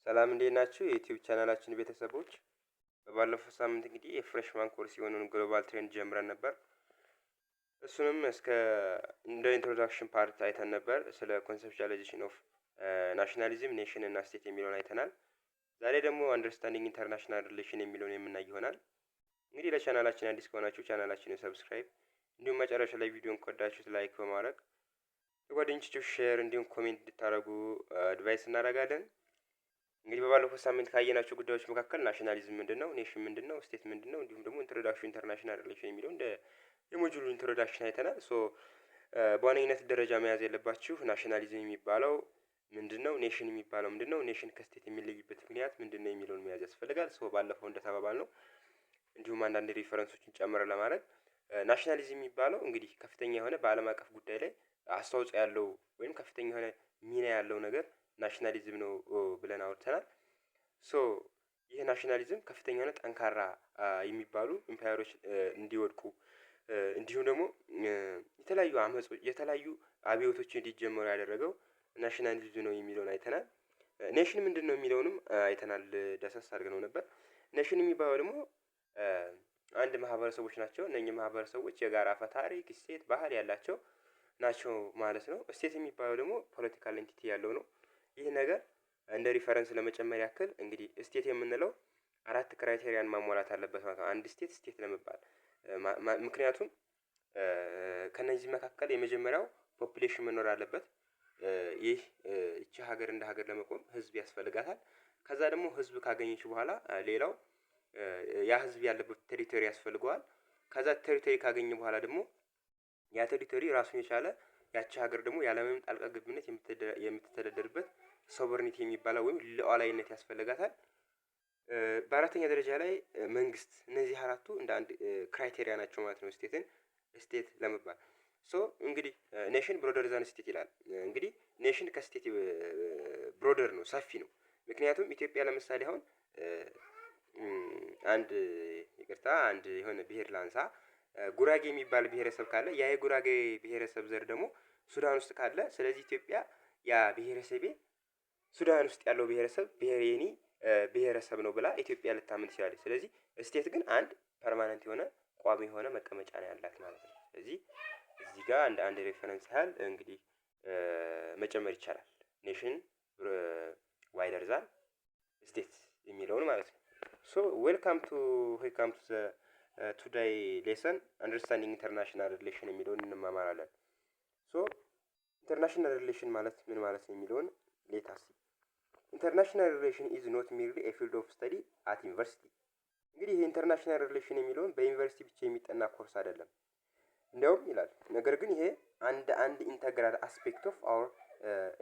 ሰላም እንዴት ናችሁ? የዩቲዩብ ቻናላችን ቤተሰቦች በባለፈው ሳምንት እንግዲህ የፍሬሽማን ኮርስ የሆነውን ግሎባል ትሬንድ ጀምረን ነበር። እሱንም እስከ እንደ ኢንትሮዳክሽን ፓርት አይተን ነበር። ስለ ኮንሴፕቹዋላይዜሽን ኦፍ ናሽናሊዝም፣ ኔሽን እና ስቴት የሚለውን አይተናል። ዛሬ ደግሞ አንደርስታንዲንግ ኢንተርናሽናል ሪሌሽን የሚለውን የምናይ ይሆናል። እንግዲህ ለቻናላችን አዲስ ከሆናችሁ ቻናላችንን ሰብስክራይብ እንዲሁም መጨረሻ ላይ ቪዲዮን ከወዳችሁት ላይክ በማድረግ ለጓደኞቻችሁ ሼር እንዲሁም ኮሜንት እንድታደርጉ አድቫይስ እናደርጋለን። እንግዲህ በባለፈው ሳምንት ካየናቸው ጉዳዮች መካከል ናሽናሊዝም ምንድነው፣ ኔሽን ምንድነው፣ ስቴት ምንድነው እንዲሁም ደግሞ ኢንትሮዳክሽን ኢንተርናሽናል ሪሌሽን የሚለው እንደ የሞጁሉ ኢንትሮዳክሽን አይተናል። በዋነኝነት ደረጃ መያዝ ያለባችሁ ናሽናሊዝም የሚባለው ምንድነው፣ ኔሽን የሚባለው ምንድነው፣ ኔሽን ከስቴት የሚለይበት ምክንያት ምንድነው የሚለውን መያዝ ያስፈልጋል። ባለፈው እንደተባባል ነው እንዲሁም አንዳንድ ሪፈረንሶችን ጨምረ ለማድረግ ናሽናሊዝም የሚባለው እንግዲህ ከፍተኛ የሆነ በዓለም አቀፍ ጉዳይ ላይ አስተዋጽኦ ያለው ወይም ከፍተኛ የሆነ ሚና ያለው ነገር ናሽናሊዝም ነው ብለን አውርተናል። ይህ ናሽናሊዝም ከፍተኛ የሆነ ጠንካራ የሚባሉ ኢምፓየሮች እንዲወድቁ እንዲሁም ደግሞ የተለያዩ አብዮቶች እንዲጀመሩ ያደረገው ናሽናሊዝም ነው የሚለውን አይተናል። ኔሽን ምንድነው የሚለውንም አይተናል፣ ዳሰስ አድርገነው ነበር። ኔሽን የሚባለው ደግሞ አንድ ማህበረሰቦች ናቸው። እነኚህ ማህበረሰቦች የጋራ አፈ ታሪክ፣ እሴት፣ ባህል ያላቸው ናቸው ማለት ነው። ስቴት የሚባለው ደግሞ ፖለቲካል ኤንቲቲ ያለው ነው። ይህ ነገር እንደ ሪፈረንስ ለመጨመር ያክል እንግዲህ ስቴት የምንለው 4 ክራይቴሪያን ማሟላት አለበት ማለት ነው፣ አንድ ስቴት ለመባል። ምክንያቱም ከነዚህ መካከል የመጀመሪያው ፖፑሌሽን መኖር አለበት። ይቺ ሀገር እንደ ሀገር ለመቆም ህዝብ ያስፈልጋታል። ከዛ ደግሞ ህዝብ ካገኘች በኋላ ሌላው ያ ህዝብ ያለበት ቴሪቶሪ ያስፈልገዋል። ከዛ ቴሪቶሪ ካገኘ በኋላ ደግሞ ያ ቴሪቶሪ ራሱን የቻለ ያቺ ሀገር ደግሞ ያለምንም ጣልቃ ገብነት የምትተዳደርበት ሶቨርኒቲ የሚባለው ወይም ሉዓላዊነት ያስፈልጋታል። በአራተኛ ደረጃ ላይ መንግስት። እነዚህ አራቱ እንደ አንድ ክራይቴሪያ ናቸው ማለት ነው ስቴት ለመባል። እንግዲህ ኔሽን ብሮደር ዛን ስቴት ይላል። እንግዲህ ኔሽን ከስቴት ብሮደር ነው፣ ሰፊ ነው። ምክንያቱም ኢትዮጵያ ለምሳሌ አሁን አንድ የሆነ ብሄር ላንሳ፣ ጉራጌ የሚባል ብሄረሰብ ካለ ያ የጉራጌ ብሄረሰብ ዘር ደግሞ ሱዳን ውስጥ ካለ፣ ስለዚህ ኢትዮጵያ ያ ብሄረሰቤ ሱዳን ውስጥ ያለው ብሄረሰብ የኔ ብሄረሰብ ነው ብላ ኢትዮጵያ ልታምን ትችላለች። ስለዚህ ስቴት ግን አንድ ፐርማነንት የሆነ ቋሚ የሆነ መቀመጫ ነው ያላት ማለት ነው። ስለዚህ እዚህ ጋር አንድ ሬፈረንስ ያህል እንግዲህ መጨመር ይቻላል፣ ኔሽን ዋይደር ዛን ስቴት የሚለውን ማለት ነው። ዌልካም ቱ ዘ ቱዴይ ሌሰን አንደርስታንዲንግ ኢንተርናሽናል ሪሌሽን የሚለውን እንማማራለን። ኢንተርናሽናል ሪሌሽን ማለት ምን ማለት ነው የሚለውን ሌታስ። ኢንተርናሽናል ሪሌሽን ኢዝ ኖት ሜርሊ ኤ ፊልድ ኦፍ ስተዲ አት ዩኒቨርሲቲ። እንግዲህ ይሄ ኢንተርናሽናል ሪሌሽን የሚለውን በዩኒቨርሲቲ ብቻ የሚጠና ኮርስ አይደለም። እንዲያውም ይላል ነገር ግን ይሄ አንድ ኢንተግራል አስፔክት ኦፍ አወር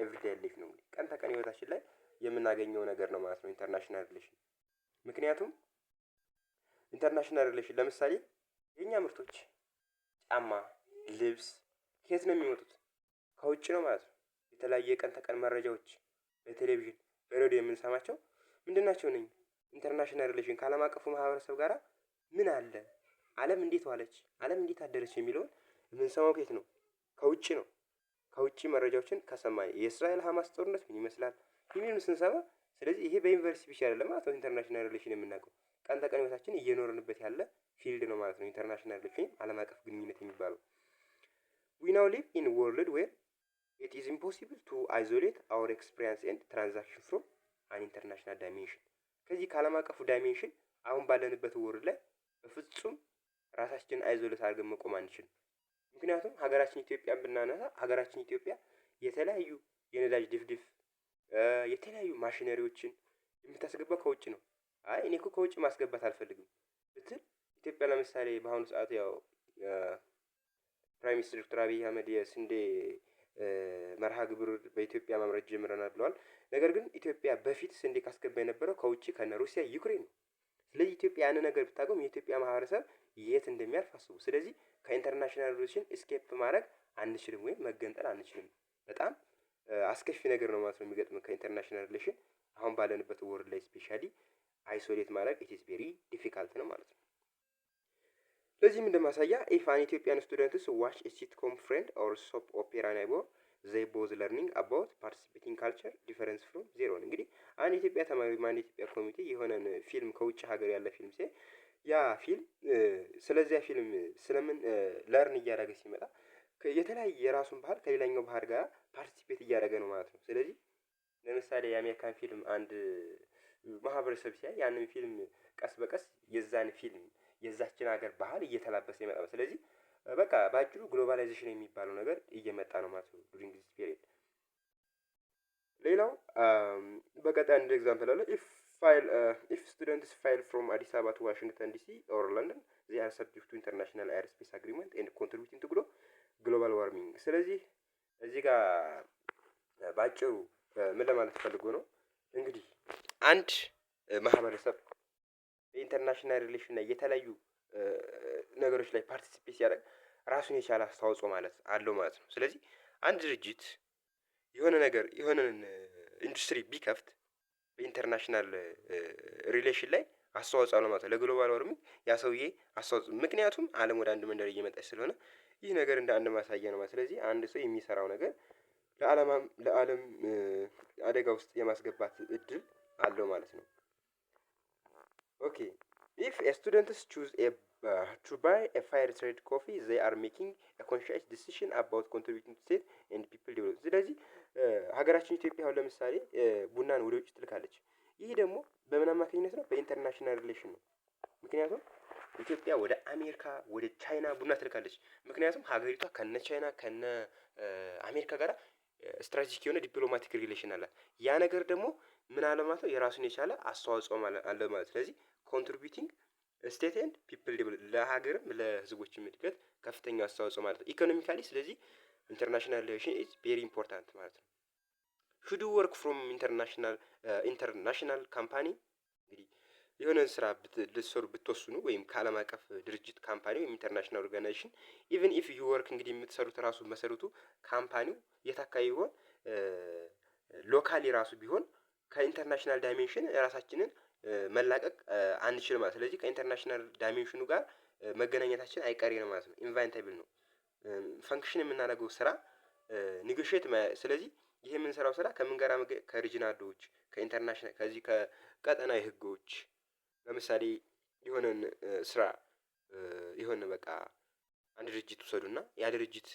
ኤቭሪዴይ ላይፍ ነው። እንግዲህ ቀን ተቀን ህይወታችን ላይ የምናገኘው ነገር ነው ማለት ነው ኢንተርናሽናል ሪሌሽን። ምክንያቱም ኢንተርናሽናል ሪሌሽን ለምሳሌ የኛ ምርቶች ጫማ፣ ልብስ ከየት ነው የሚመጡት? ከውጭ ነው ማለት ነው። የተለያየ የቀን ተቀን መረጃዎች በቴሌቪዥን በሬዲዮ የምንሰማቸው ምንድን ናቸው? ነኝ ኢንተርናሽናል ሪሌሽን ከዓለም አቀፉ ማህበረሰብ ጋራ ምን አለ፣ ዓለም እንዴት ዋለች፣ ዓለም እንዴት አደረች የሚለውን የምንሰማው ከየት ነው? ከውጭ ነው። ከውጭ መረጃዎችን ከሰማይ የእስራኤል ሐማስ ጦርነት ምን ይመስላል የሚሉን ስንሰማ፣ ስለዚህ ይሄ በዩኒቨርሲቲ ብቻ አይደለም ማለት ነው ኢንተርናሽናል ሪሌሽን የምናውቀው ቀን ተቀን ህይወታችን እየኖርንበት ያለ ፊልድ ነው ማለት ነው ኢንተርናሽናል ሪሌሽን ዓለም አቀፍ ግንኙነት የሚባለው። we now live in a world where it is impossible to isolate our experience and transaction from an international dimension። ከዚህ ከዓለም አቀፉ ዳይሜንሽን አሁን ባለንበት ወርልድ ላይ በፍጹም ራሳችንን አይዞሌት አድርገን መቆም አንችልም። ምክንያቱም ሀገራችን ኢትዮጵያን ብናነሳ ሀገራችን ኢትዮጵያ የተለያዩ የነዳጅ ድፍድፍ የተለያዩ ማሽነሪዎችን የምታስገባው ከውጭ ነው። እኔ እኮ ከውጭ ማስገባት አልፈልግም ብትል ኢትዮጵያ ለምሳሌ በአሁኑ ሰዓት ያው ፕራይም ሚኒስትር ዶክተር አብይ አህመድ የስንዴ መርሃ ግብር በኢትዮጵያ ማምረት ጀምረናል ብለዋል። ነገር ግን ኢትዮጵያ በፊት ስንዴ ካስገባ የነበረው ከውጭ ከነ ሩሲያ፣ ዩክሬን ነው። ስለዚህ ኢትዮጵያ ያን ነገር ብታገም የኢትዮጵያ ማህበረሰብ የት እንደሚያርፍ አስቡ። ስለዚህ ከኢንተርናሽናል ሪሌሽን ኤስኬፕ ማድረግ አንችልም ወይም መገንጠል አንችልም። በጣም አስከፊ ነገር ነው ማለት ነው የሚገጥመው ከኢንተርናሽናል ሪሌሽን አሁን ባለንበት ወርልድ ላይ ስፔሻሊ አይሶሌት ማድረግ ኢት ኢዝ ቬሪ ዲፊካልት ነው ማለት ነው። ለዚህም እንደማሳያ ኢፍ አን ኢትዮጵያን ስቱደንትስ ዋች ኤ ሲትኮም ፍሬንድ ኦር ሶፕ ኦፔራ ናይቦር ዘይ ቦዝ ለርኒንግ አባውት ፓርቲሲፔቲንግ ካልቸር ዲፈረንስ ፍሮም ዜሮ። እንግዲህ አንድ ኢትዮጵያ ተማሪ አንድ ኢትዮጵያ ኮሚቴ የሆነን ፊልም ከውጭ ሀገር ያለ ፊልም ሲያይ ያ ፊልም ስለዚያ ፊልም ስለምን ለርን እያደረገ ሲመጣ የተለያየ የራሱን ባህል ከሌላኛው ባህል ጋር ፓርቲሲፔት እያደረገ ነው ማለት ነው። ስለዚህ ለምሳሌ የአሜሪካን ፊልም አንድ ማህበረሰብ ሲያይ ያንን ፊልም ቀስ በቀስ የዛን ፊልም የዛችን ሀገር ባህል እየተላበሰ ይመጣል። ስለዚህ በቃ ባጭሩ ግሎባላይዜሽን የሚባለው ነገር እየመጣ ነው ማለት ነው ዱሪንግ ዲስ ፒሪየድ። ሌላው በቀጣይ አንድ ኤግዛምፕል አለ። ኢፍ ስቱደንትስ ፋይል ፍሮም አዲስ አበባ ቱ ዋሽንግተን ዲሲ ኦር ለንደን ዜ አር ሰብጀክት ቱ ኢንተርናሽናል ኤርስፔስ አግሪመንት ኤንድ ኮንትሪቢዩቲንግ ቱ ግሎባል ዋርሚንግ። ስለዚህ እዚህ ጋር ባጭሩ ምን ለማለት ፈልጎ ነው እንግዲህ አንድ ማህበረሰብ በኢንተርናሽናል ሪሌሽን ላይ የተለያዩ ነገሮች ላይ ፓርቲሲፔት ሲያደርግ ራሱን የቻለ አስተዋጽኦ ማለት አለው ማለት ነው። ስለዚህ አንድ ድርጅት የሆነ ነገር የሆነን ኢንዱስትሪ ቢከፍት በኢንተርናሽናል ሪሌሽን ላይ አስተዋጽኦ አለው ማለት ነው ለግሎባል ዋርሚንግ ያ ሰውዬ አስተዋጽኦ። ምክንያቱም ዓለም ወደ አንድ መንደር እየመጣች ስለሆነ ይህ ነገር እንደ አንድ ማሳያ ነው ማለት። ስለዚህ አንድ ሰው የሚሰራው ነገር ለዓለም አደጋ ውስጥ የማስገባት እድል አለው ማለት ነው። ኦኬ ኢፍ ስቱደንትስ ቹዝ to buy a fair trade coffee they are making a conscious decision about contributing to state and people development። ስለዚህ ሀገራችን ኢትዮጵያ አሁን ለምሳሌ ቡናን ወደ ውጭ ትልካለች። ይህ ደግሞ በምን አማካኝነት ነው? በኢንተርናሽናል ሪሌሽን ነው። ምክንያቱም ኢትዮጵያ ወደ አሜሪካ ወደ ቻይና ቡና ትልካለች። ምክንያቱም ሀገሪቷ ከነ ቻይና ከነ አሜሪካ ጋር ስትራቴጂክ የሆነ ዲፕሎማቲክ ሪሌሽን አላት። ያ ነገር ደግሞ ምን አለ ማለት ነው የራሱን የቻለ አስተዋጽኦ አለ ማለት። ስለዚህ ኮንትሪቢዩቲንግ ስቴት ኤንድ ፒፕል ዴቨሎፕ ለሀገርም ለህዝቦችም እድገት ከፍተኛ አስተዋጽኦ ማለት ነው ኢኮኖሚካሊ። ስለዚህ ኢንተርናሽናል ሪሌሽን ኢዝ ቬሪ ኢምፖርታንት ማለት ነው። ሹድ ወርክ ፍሮም ኢንተርናሽናል ካምፓኒ። እንግዲህ የሆነን ስራ ልትሰሩ ብትወስኑ ወይም ከዓለም አቀፍ ድርጅት ካምፓኒ ወይም ኢንተርናሽናል ኦርጋናይዜሽን ኢቨን ኢፍ ዩ ወርክ እንግዲህ የምትሰሩት ራሱ መሰረቱ ካምፓኒው የት አካባቢ ቢሆን ሎካሊ ራሱ ቢሆን ከኢንተርናሽናል ዳይሜንሽን ራሳችንን መላቀቅ አንችልም ማለት። ስለዚህ ከኢንተርናሽናል ዳይሜንሽኑ ጋር መገናኘታችን አይቀሬ ነው ማለት ነው። ኢንቫይንታብል ነው ፈንክሽን የምናደርገው ስራ ኒጎሽት። ስለዚህ ይሄ የምንሰራው ስራ ከምን ጋር ከሪጂናሎች ከኢንተርናሽናል ከዚህ ከቀጠናዊ ህጎች ለምሳሌ የሆነን ስራ የሆነ በቃ አንድ ድርጅት ውሰዱና ያ ድርጅት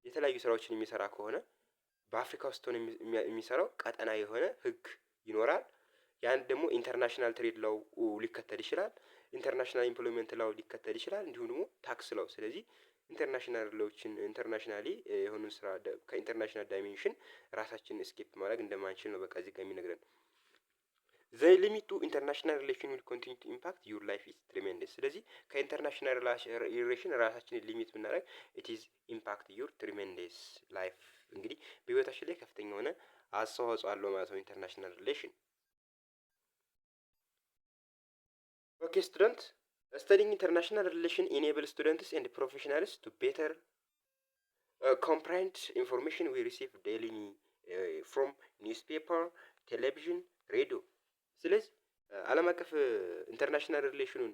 የተለያዩ ስራዎችን የሚሰራ ከሆነ በአፍሪካ ውስጥ ሆነ የሚሰራው ቀጠናዊ የሆነ ህግ ይኖራል። ያን ደግሞ ኢንተርናሽናል ትሬድ ላው ሊከተል ይችላል። ኢንተርናሽናል ኢምፕሎይመንት ላው ሊከተል ይችላል። እንዲሁም ደግሞ ታክስ ላው። ስለዚህ ኢንተርናሽናል ላዎችን ኢንተርናሽናሊ የሆኑን ስራ ከኢንተርናሽናል ዳይሜንሽን ራሳችንን እስኬፕ ማድረግ እንደማንችል ነው በቃ እዚህ ጋር የሚነግረን። ዘ ሊሚት ቱ ኢንተርናሽናል ሪሌሽን ዊል ኮንቲኒው ቱ ኢምፓክት ዩር ላይፍ ኢዝ ትሪሜንደስ። ስለዚህ ከኢንተርናሽናል ሪሌሽን ራሳችንን ሊሚት ብናደርግ ኢት ኢዝ ኢምፓክት ዩር ትሪሜንደስ ላይፍ። እንግዲህ በህይወታችን ላይ ከፍተኛ የሆነ አስተዋጽኦ አለው ማለት ነው ኢንተርናሽናል ሪሌሽን። Okay, students, studying international relations enables students and professionals to better comprehend information we receive daily from newspaper, television, radio. ስለዚህ ዓለም አቀፍ ኢንተርናሽናል ሪሌሽኑን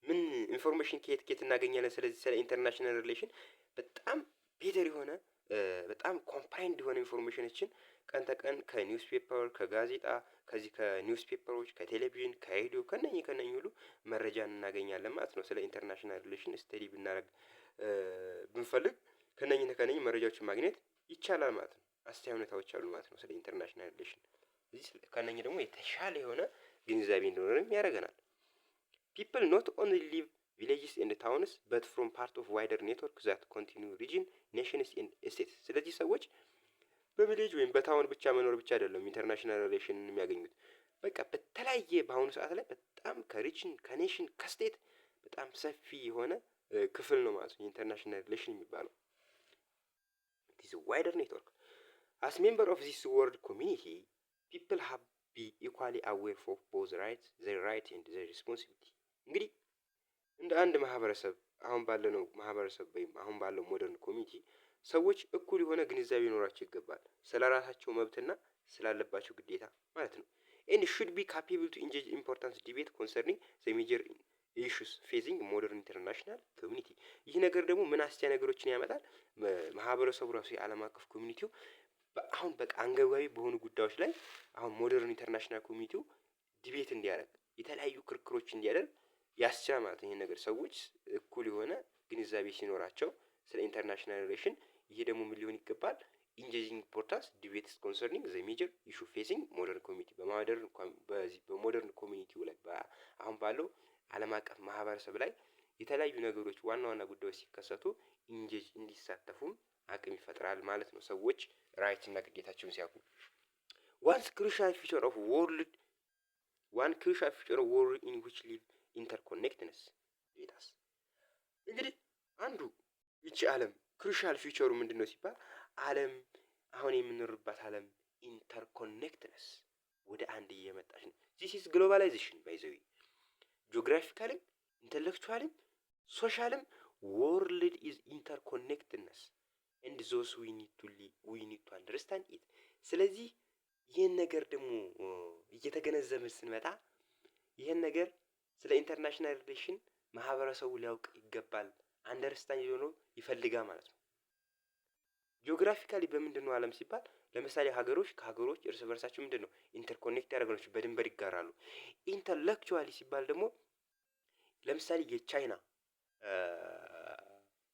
ምን ኢንፎርሜሽን ከየት እናገኛለን? ስለዚህ ስለ ኢንተርናሽናል ሪሌሽን በጣም ቤተር የሆነ በጣም ኮምፕራይንድ የሆነ ኢንፎርሜሽኖችን ቀን ተቀን ከኒውስ ፔፐር ከጋዜጣ ከዚህ ከኒውስ ፔፐሮች ከቴሌቪዥን ከሬዲዮ ከነኚህ ሁሉ መረጃን እናገኛለን ማለት ነው። ስለ ኢንተርናሽናል ሪሌሽን ስተዲ ብናደርግ ብንፈልግ ከነኚህ መረጃዎችን ማግኘት ይቻላል ማለት ነው። አስተያየት ሁኔታዎች አሉ ማለት ነው ስለ ኢንተርናሽናል ሪሌሽን። እዚህ ከነኚህ ደግሞ የተሻለ የሆነ ግንዛቤ እንዲኖረን ያደርገናል። ፒፕል ኖት ኦንሊ ሊቭ ቪሌጅስ ኤንድ ታውንስ በት ፍሮም ፓርት ኦፍ ዋይደር ኔትወርክ ዛት ኮንቲኒው ሪጅን ኔሽንስ ኤንድ ስቴትስ። ስለዚህ ሰዎች በቪሌጅ ወይም በታውን ብቻ መኖር ብቻ አይደለም ኢንተርናሽናል ሪሌሽን የሚያገኙት። በቃ በተለያየ በአሁኑ ሰዓት ላይ በጣም ከሪጅን ከኔሽን ከስቴት በጣም ሰፊ የሆነ ክፍል ነው ማለት ነው ኢንተርናሽናል ሪሌሽን የሚባለው። ዲስ ዋይደር ኔትወርክ አስ ሜምበር ኦፍ ዚስ ወርልድ ኮሚኒቲ ፒፕል ሃቭ ቢ ኢኳሊ አዌር ኦፍ ቦዝ ራይትስ ዘር ራይት ኤንድ ዘር ሪስፖንሲቢሊቲ። እንግዲህ እንደ አንድ ማህበረሰብ አሁን ባለነው ማህበረሰብ ወይም አሁን ባለው ሞደርን ኮሚኒቲ ሰዎች እኩል የሆነ ግንዛቤ ሊኖራቸው ይገባል ስለ ራሳቸው መብትና ስላለባቸው ግዴታ ማለት ነው። ኤንድ ሹድ ቢ ካፔብል ቱ ኢንጌጅ ኢምፖርታንት ዲቤት ኮንሰርኒንግ ዘ ሜጀር ኢሹስ ፌዚንግ ሞደርን ኢንተርናሽናል ኮሚኒቲ። ይህ ነገር ደግሞ ምን አስቻይ ነገሮችን ያመጣል? ማህበረሰቡ ራሱ የዓለም አቀፍ ኮሚኒቲው አሁን በቃ አንገብጋቢ በሆኑ ጉዳዮች ላይ አሁን ሞደርን ኢንተርናሽናል ኮሚኒቲው ዲቤት እንዲያደርግ የተለያዩ ክርክሮች እንዲያደርግ ያስችላል ማለት ነው። ይሄን ነገር ሰዎች እኩል የሆነ ግንዛቤ ሲኖራቸው ስለ ኢንተርናሽናል ሪሌሽን፣ ይሄ ደግሞ ምን ሊሆን ይገባል? ኢንጌጂንግ ኢምፖርታንስ ዲቤትስ ኮንሰርኒንግ ዘ ሜጀር ኢሹ ፌሲንግ ሞደርን ኮሚኒቲ። በሞደርን ኮሚኒቲው ላይ አሁን ባለው ዓለም አቀፍ ማህበረሰብ ላይ የተለያዩ ነገሮች ዋና ዋና ጉዳዮች ሲከሰቱ ኢንጌጅ እንዲሳተፉም አቅም ይፈጥራል ማለት ነው። ሰዎች ራይት እና ግዴታቸውን ሲያውቁ ዋን ክሩሻል ፊቸር ኦፍ ወርልድ ኢን ዊች ሊቭ ኢንተርኮኔክትነስ ዴታስ። እንግዲህ አንዱ ይቺ ዓለም ክሩሻል ፊቸሩ ምንድን ነው ሲባል ዓለም አሁን የምንኖርባት ዓለም ኢንተርኮኔክትነስ ወደ አንድ እየመጣች ነው። ዚስ ኢዝ ግሎባላይዜሽን ባይ ዘ ዌይ ጂኦግራፊካልም ኢንተሌክቹዋልም ሶሻልም ወርልድ ኢዝ ኢንተርኮኔክትነስ ኤንድ ዞስ ዊ ኒድ ቱ አንደርስታንድ ኢት። ስለዚህ ይህን ነገር ደግሞ እየተገነዘብን ስንመጣ ይህን ነገር ስለ ኢንተርናሽናል ሪሌሽን ማህበረሰቡ ሊያውቅ ይገባል፣ አንደርስታንድ ሊሆነው ይፈልጋል ማለት ነው። ጂኦግራፊካሊ በምንድን ነው ዓለም ሲባል ለምሳሌ ሀገሮች ከሀገሮች እርስ በርሳቸው ምንድን ነው ኢንተርኮኔክት ያደርጋሉ፣ በድንበር ይጋራሉ። ኢንተሌክቹዋሊ ሲባል ደግሞ ለምሳሌ የቻይና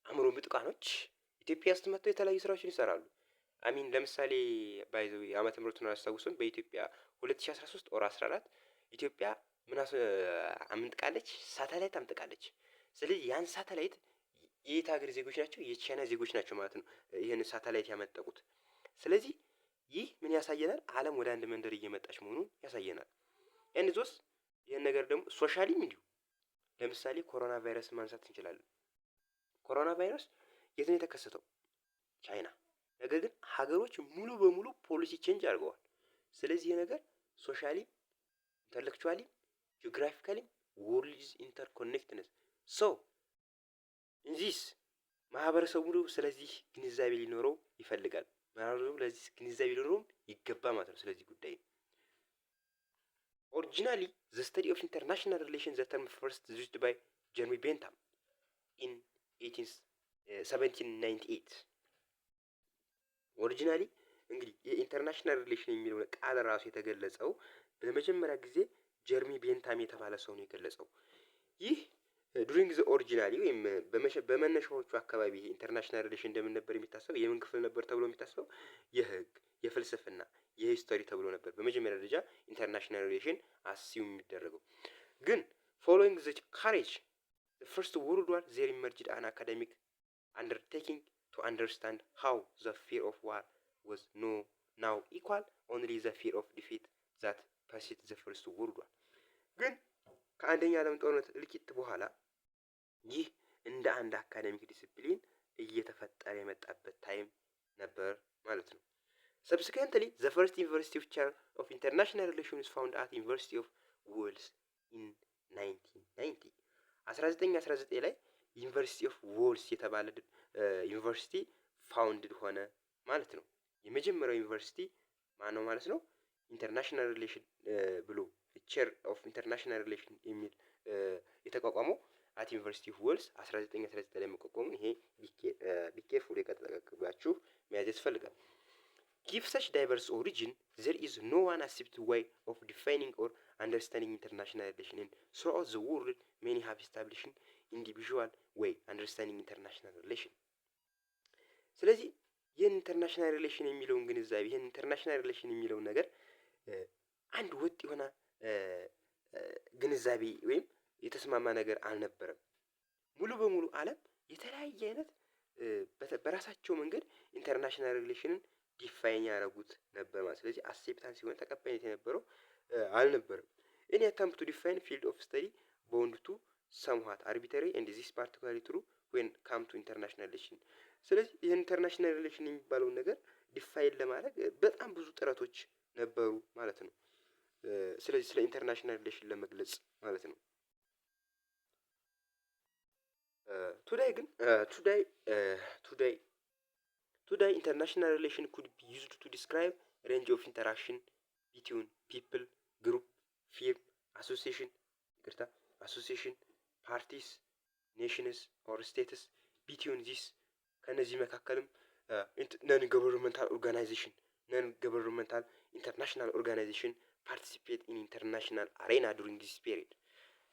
አእምሮ ምጡቃኖች ኢትዮጵያ ውስጥ መጥተው የተለያዩ ስራዎችን ይሰራሉ። አሚን ለምሳሌ ባይዘው የዓመተ ምህረቱን አላስታውስም። በኢትዮጵያ 2013 ኦር 14 ኢትዮጵያ ምን አምጥቃለች? ሳተላይት አምጥቃለች። ስለዚህ ያን ሳተላይት የየት ሀገር ዜጎች ናቸው? የቻይና ዜጎች ናቸው ማለት ነው ይህን ሳተላይት ያመጠቁት። ስለዚህ ይህ ምን ያሳየናል? ዓለም ወደ አንድ መንደር እየመጣች መሆኑን ያሳየናል። እንዞስ ይህን ነገር ደግሞ ሶሻሊም እንዲሁ ለምሳሌ ኮሮና ቫይረስ ማንሳት እንችላለን። ኮሮና ቫይረስ የት ነው የተከሰተው? ቻይና። ነገር ግን ሀገሮች ሙሉ በሙሉ ፖሊሲ ቼንጅ አድርገዋል። ስለዚህ ይህ ነገር ሶሻሊ ኢንተሌክቹዋሊ ጂኦግራፊካሊ ወርልድ ኢንተርኮኔክትነስ ሶ እንዚስ ማህበረሰቡ ስለዚህ ግንዛቤ ሊኖረው ይፈልጋል። ማህበረሰቡ ለዚህ ግንዛቤ ሊኖረውም ይገባ ማለት ነው። ስለዚህ ጉዳይ ኦሪጂናሊ ዘ ስተዲ ኦፍ ኢንተርናሽናል ሪሌሽን ዘ ተርም ፈርስት ዩዝድ ባይ ጀርሚ ቤንታም ኢን 1798 ኦሪጂናሊ እንግዲህ የኢንተርናሽናል ሪሌሽን የሚለው ቃል ራሱ የተገለጸው በመጀመሪያ ጊዜ ጀርሚ ቤንታም የተባለ ሰው ነው የገለጸው። ይህ ዱሪንግ ዘ ኦሪጂናሊ ወይም በመነሻዎቹ አካባቢ ኢንተርናሽናል ሪሌሽን እንደምን ነበር የሚታሰበው? የምን ክፍል ነበር ተብሎ የሚታሰበው? የህግ፣ የፍልስፍና፣ የሂስቶሪ ተብሎ ነበር በመጀመሪያ ደረጃ ኢንተርናሽናል ሪሌሽን አሲዩም የሚደረገው። ግን ፎሎዊንግ ዘ ካሬጅ the first world war there emerged an academic undertaking to understand how the fear of war was now equal only the fear of defeat that preceded the first world war። ግን ከአንደኛ ዓለም ጦርነት እልቂት በኋላ ይህ እንደ አንድ አካዳሚክ ዲሲፕሊን እየተፈጠረ የመጣበት ታይም ነበር ማለት ነው። Subsequently, the first university chair of international relations found at University of Wales in 1990 1919 ላይ ዩኒቨርሲቲ ኦፍ ዎልስ የተባለ ዩኒቨርሲቲ ፋውንድድ ሆነ ማለት ነው። የመጀመሪያው ዩኒቨርሲቲ ማን ነው ማለት ነው? ኢንተርናሽናል ሪሌሽን ብሎ ቼር ኦፍ ኢንተርናሽናል ሪሌሽን የሚል የተቋቋመው አት ዩኒቨርሲቲ ኦፍ ዌልስ 1919 ላይ መቋቋሙን ይሄ ቢኬርፉል የቀጠቀባችሁ መያዝ ያስፈልጋል። Give such diverse origin, there is no one accepted way of defining or understanding international relation, and throughout the world many have established individual way understanding international relation። ስለዚህ ይህን ኢንተርናሽናል ሪሌሽን የሚለውን ግንዛቤ ይህን ኢንተርናሽናል ሪሌሽን የሚለውን ነገር አንድ ወጥ የሆነ ግንዛቤ ወይም የተስማማ ነገር አልነበረም። ሙሉ በሙሉ ዓለም የተለያየ አይነት በራሳቸው መንገድ ኢንተርናሽናል ሪሌሽንን ዲፋይን ያደረጉት ነበር ማለት። ስለዚህ አክሴፕታንስ ሲሆን ተቀባይነት የነበረው አልነበረም። እኔ አታምፕ ቱ ዲፋይን ፊልድ ኦፍ ስተዲ ቦንድ ቱ ሰምዋት አርቢትራሪ ኤንድ ዚስ ፓርቲኩላርሊ ትሩ ዌን ካም ቱ ኢንተርናሽናል ሪሌሽን። ስለዚህ ይህን ኢንተርናሽናል ሪሌሽን የሚባለውን ነገር ዲፋይን ለማድረግ በጣም ብዙ ጥረቶች ነበሩ ማለት ነው። ስለዚህ ስለ ኢንተርናሽናል ሪሌሽን ለመግለጽ ማለት ነው። Today international relation could be used to describe range of interaction between people, group, firm, association, ፓርቲስ፣ ኔሽንስ ኦር ስቴትስ ቢትዊን ዚስ ከነዚህ መካከልም ነን ገቨርንመንታል ኦርጋናይዜሽን ነን ገቨርንመንታል ኢንተርናሽናል ኦርጋናይዜሽን ፓርቲሲፔት ኢን ኢንተርናሽናል አሬና ዱሪንግ ዲስ ፔሪድ።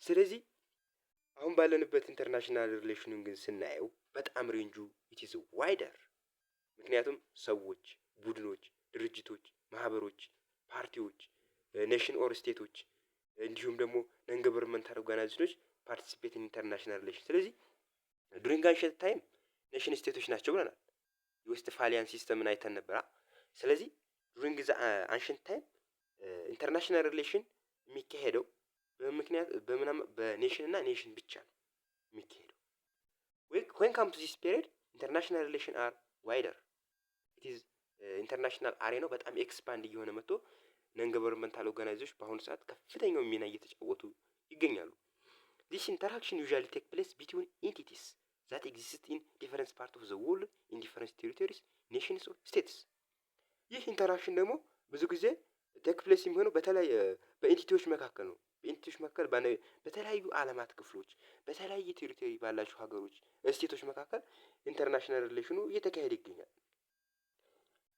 ስለዚህ አሁን ባለንበት ኢንተርናሽናል ሪሌሽኑን ግን ስናየው በጣም ሬንጁ ኢት ኢዝ ዋይደር። ምክንያቱም ሰዎች፣ ቡድኖች፣ ድርጅቶች፣ ማህበሮች፣ ፓርቲዎች፣ ኔሽን ኦር ስቴቶች እንዲሁም ደግሞ ነን ገቨርንመንታል ኦርጋናይዜሽኖች ፓርቲሲፔት ኢን ኢንተርናሽናል ሪሌሽን። ስለዚህ ዱሪንግ አንሸንት ታይም ኔሽን ስቴቶች ናቸው ብለናል። የዌስትፋሊያን ሲስተምን አይተን ነበር። ስለዚህ ዱሪንግ ዘ አንሸንት ታይም ኢንተርናሽናል ሪሌሽን የሚካሄደው በኔሽን እና ኔሽን ብቻ ነው የሚካሄደው። ዌን ካም ቱ ዚስ ፔሪድ ኢንተርናሽናል ሪሌሽን አር ዋይደር ኢት ኢዝ ኢንተርናሽናል አሬ ነው በጣም ኤክስፓንድ እየሆነ መጥቶ ነን ገቨርንመንታል ኦርጋናይዜሽኖች በአሁኑ ሰዓት ከፍተኛው ሚና እየተጫወቱ ይገኛሉ። ዲስ ኢንተራክሽን ዩዥዋሊ ቴክ ፕሌስ ቢትዊን ኢንቲቲስ ዛት ኤግዚስት ኢን ዲፈረንት ፓርት ኦፍ ዘ ወርልድ ኢን ዲፈረንት ቴሪቶሪስ ኔሽንስ ኦር ስቴትስ። ይህ ኢንተራክሽን ደግሞ ብዙ ጊዜ ቴክ ፕሌስ የሚሆነው በኢንቲቲዎች መካከል ነው። በኢንቲቲዎች መካከል በተለያዩ ዓለማት ክፍሎች በተለያየ ቴሪቶሪ ባላቸው ሀገሮች ስቴቶች መካከል ኢንተርናሽናል ሪሌሽኑ እየተካሄደ ይገኛል።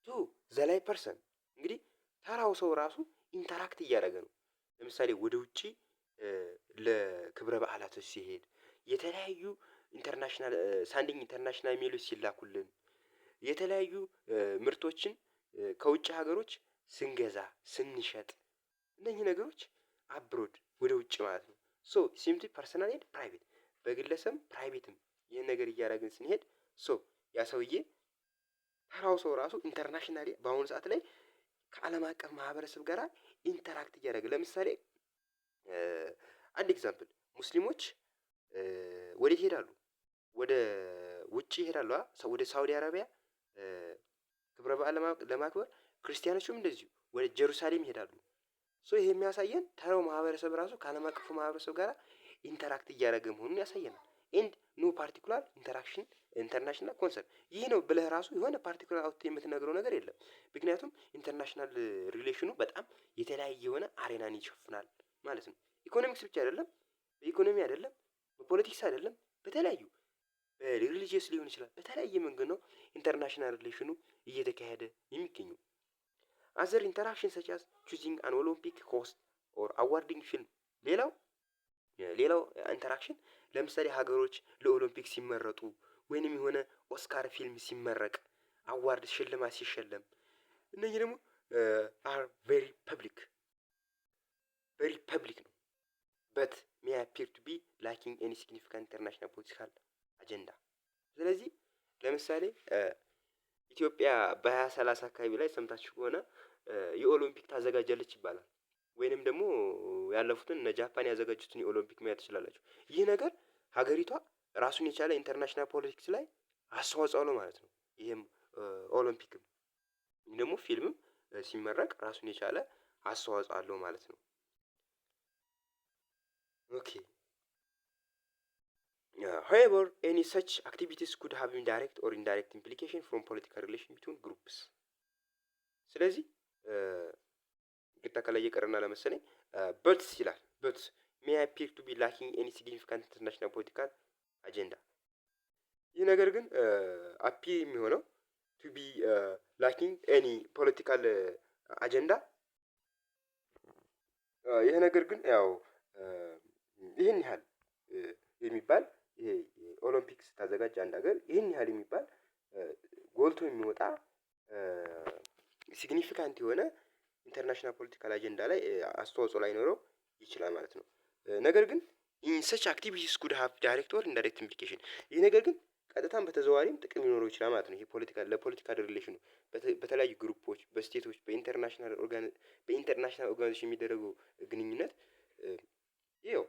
ቱ ዘላይ ፐርሰን እንግዲህ ተራው ሰው ራሱ ኢንተራክት እያደረገ ነው። ለምሳሌ ወደ ውጪ ለክብረ በዓላቶች ሲሄድ የተለያዩ ኢንተርናሽናል ሳንዲንግ ኢንተርናሽናል ሜሎች ሲላኩልን የተለያዩ ምርቶችን ከውጭ ሀገሮች ስንገዛ ስንሸጥ እነኚህ ነገሮች አብሮድ ወደ ውጭ ማለት ነው። ሶ ሲምፕሊ ፐርሰናል ኤንድ ፕራይቬት በግለሰብ ፕራይቬትም ይህን ነገር እያደረግን ስንሄድ ሶ ያ ሰውዬ ተራው ሰው ራሱ ኢንተርናሽናሊ በአሁኑ ሰዓት ላይ ከዓለም አቀፍ ማህበረሰብ ጋር ኢንተራክት እያደረገ ለምሳሌ አንድ ኤግዛምፕል ሙስሊሞች ወዴት ይሄዳሉ? ወደ ውጭ ይሄዳሉ። ወደ ሳውዲ አረቢያ ክብረ በዓል ለማክበር ክርስቲያኖችም እንደዚሁ ወደ ጀሩሳሌም ይሄዳሉ። ሶ ይሄ የሚያሳየን ተራው ማህበረሰብ ራሱ ከዓለም አቀፉ ማህበረሰብ ጋር ኢንተራክት እያደረገ መሆኑን ያሳየናል። ኤንድ ኖ ፓርቲኩላር ኢንተራክሽን ኢንተርናሽናል ኮንሰርን ይህ ነው ብለህ ራሱ የሆነ ፓርቲኩላር አውጥተህ የምትነግረው ነገር የለም። ምክንያቱም ኢንተርናሽናል ሪሌሽኑ በጣም የተለያየ የሆነ አሬናን ይሸፍናል ማለት ነው። ኢኮኖሚክስ ብቻ አይደለም፣ በኢኮኖሚ አይደለም፣ በፖለቲክስ አይደለም፣ በተለያዩ በሪሊጂየስ ሊሆን ይችላል። በተለያየ መንገድ ነው ኢንተርናሽናል ሪሌሽኑ እየተካሄደ የሚገኘው። አዘር ኢንተራክሽን ሰች አዝ ቹዚንግ አን ኦሎምፒክ ሆስት ኦር አዋርዲንግ ፊልም። ሌላው ኢንተራክሽን ለምሳሌ ሀገሮች ለኦሎምፒክ ሲመረጡ ወይንም የሆነ ኦስካር ፊልም ሲመረቅ አዋርድ ሽልማት ሲሸለም እነዚህ ደግሞ አር ቬሪ ፐብሊክ ነው በት ሜይ አፒር ቱ ቢ ላኪንግ ኤኒ ሲግኒፊካንት ኢንተርናሽናል ፖለቲካል አጀንዳ። ስለዚህ ለምሳሌ ኢትዮጵያ በ2030 አካባቢ ላይ ሰምታችሁ ከሆነ የኦሎምፒክ ታዘጋጃለች ይባላል። ወይንም ደግሞ ያለፉትን እነ ጃፓን ያዘጋጁትን የኦሎምፒክ ማየት ትችላላችሁ። ይህ ነገር ሀገሪቷ ራሱን የቻለ ኢንተርናሽናል ፖለቲክስ ላይ አስተዋጽኦ ነው ማለት ነው። ይሄም ኦሎምፒክም ደግሞ ፊልምም ሲመረቅ ራሱን የቻለ አስተዋጽኦ አለው ማለት ነው። ኦኬ however any such activities could have indirect or indirect implication from political relation between groups። ስለዚህ ከላይ የቀረና ለመሰለኝ በትስ ይላል በትስ may appear to be lacking any significant international political agenda። ይህ ነገር ግን አፒ የሚሆነው to be lacking any political agenda ይሄ ነገር ግን ያው ይህን ያህል የሚባል ይሄ ኦሎምፒክስ ታዘጋጅ አንድ ሀገር ይህን ያህል የሚባል ጎልቶ የሚወጣ ሲግኒፊካንት የሆነ ኢንተርናሽናል ፖለቲካል አጀንዳ ላይ አስተዋጽኦ ላይኖረው ይችላል ማለት ነው። ነገር ግን in such activities could have direct or indirect implication ይህ ነገር ግን ቀጥታም በተዘዋዋሪም ጥቅም ሊኖረው ይችላል ማለት ነው። ይሄ ለፖለቲካል ሪሌሽኑ በተለያዩ ግሩፖች በስቴቶች በኢንተርናሽናል ኦርጋናይዜሽን የሚደረገው ግንኙነት ይኸው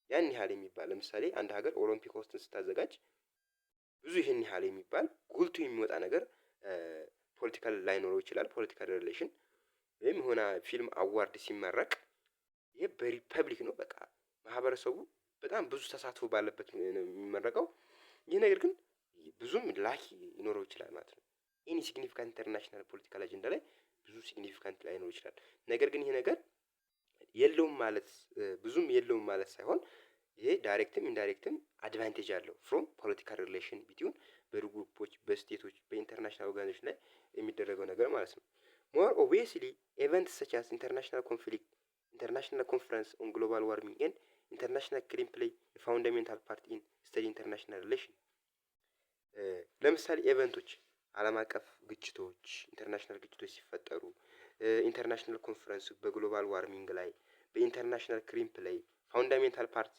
ያን ያህል የሚባል ለምሳሌ አንድ ሀገር ኦሎምፒክ ሆስትን ስታዘጋጅ ብዙ ይህን ያህል የሚባል ጎልቶ የሚወጣ ነገር ፖለቲካል ላይኖረው ይችላል። ፖለቲካል ሪሌሽን ወይም የሆነ ፊልም አዋርድ ሲመረቅ ይሄ በሪፐብሊክ ነው። በቃ ማህበረሰቡ በጣም ብዙ ተሳትፎ ባለበት ነው የሚመረቀው። ይህ ነገር ግን ብዙም ላኪ ሊኖረው ይችላል ማለት ነው። ኤኒ ሲግኒፊካንት ኢንተርናሽናል ፖለቲካል አጀንዳ ላይ ብዙ ሲግኒፊካንት ላይኖረው ይችላል። ነገር ግን ይሄ ነገር የለውም ማለት ብዙም የለውም ማለት ሳይሆን ይሄ ዳይሬክትም ኢንዳይሬክትም አድቫንቴጅ አለው ፍሮም ፖለቲካል ሪሌሽን ቢትዊን በግሩፖች በስቴቶች በኢንተርናሽናል ኦርጋናይዜሽን ላይ የሚደረገው ነገር ማለት ነው። ሞር ኦብቪየስሊ ኤቨንትስ ሰች አስ ኢንተርናሽናል ኮንፍሊክት ኢንተርናሽናል ኮንፈረንስ ኦን ግሎባል ዋርሚንግ ኤንድ ኢንተርናሽናል ክሊን ፕሌይ ፋውንዳሜንታል ፓርት ኢን ስተዲ ኢንተርናሽናል ሪሌሽን። ለምሳሌ ኤቨንቶች ዓለም አቀፍ ግጭቶች ኢንተርናሽናል ግጭቶች ሲፈጠሩ ኢንተርናሽናል ኮንፈረንስ በግሎባል ዋርሚንግ ላይ በኢንተርናሽናል ክሊን ፕሌይ ፋውንዳሜንታል ፓርት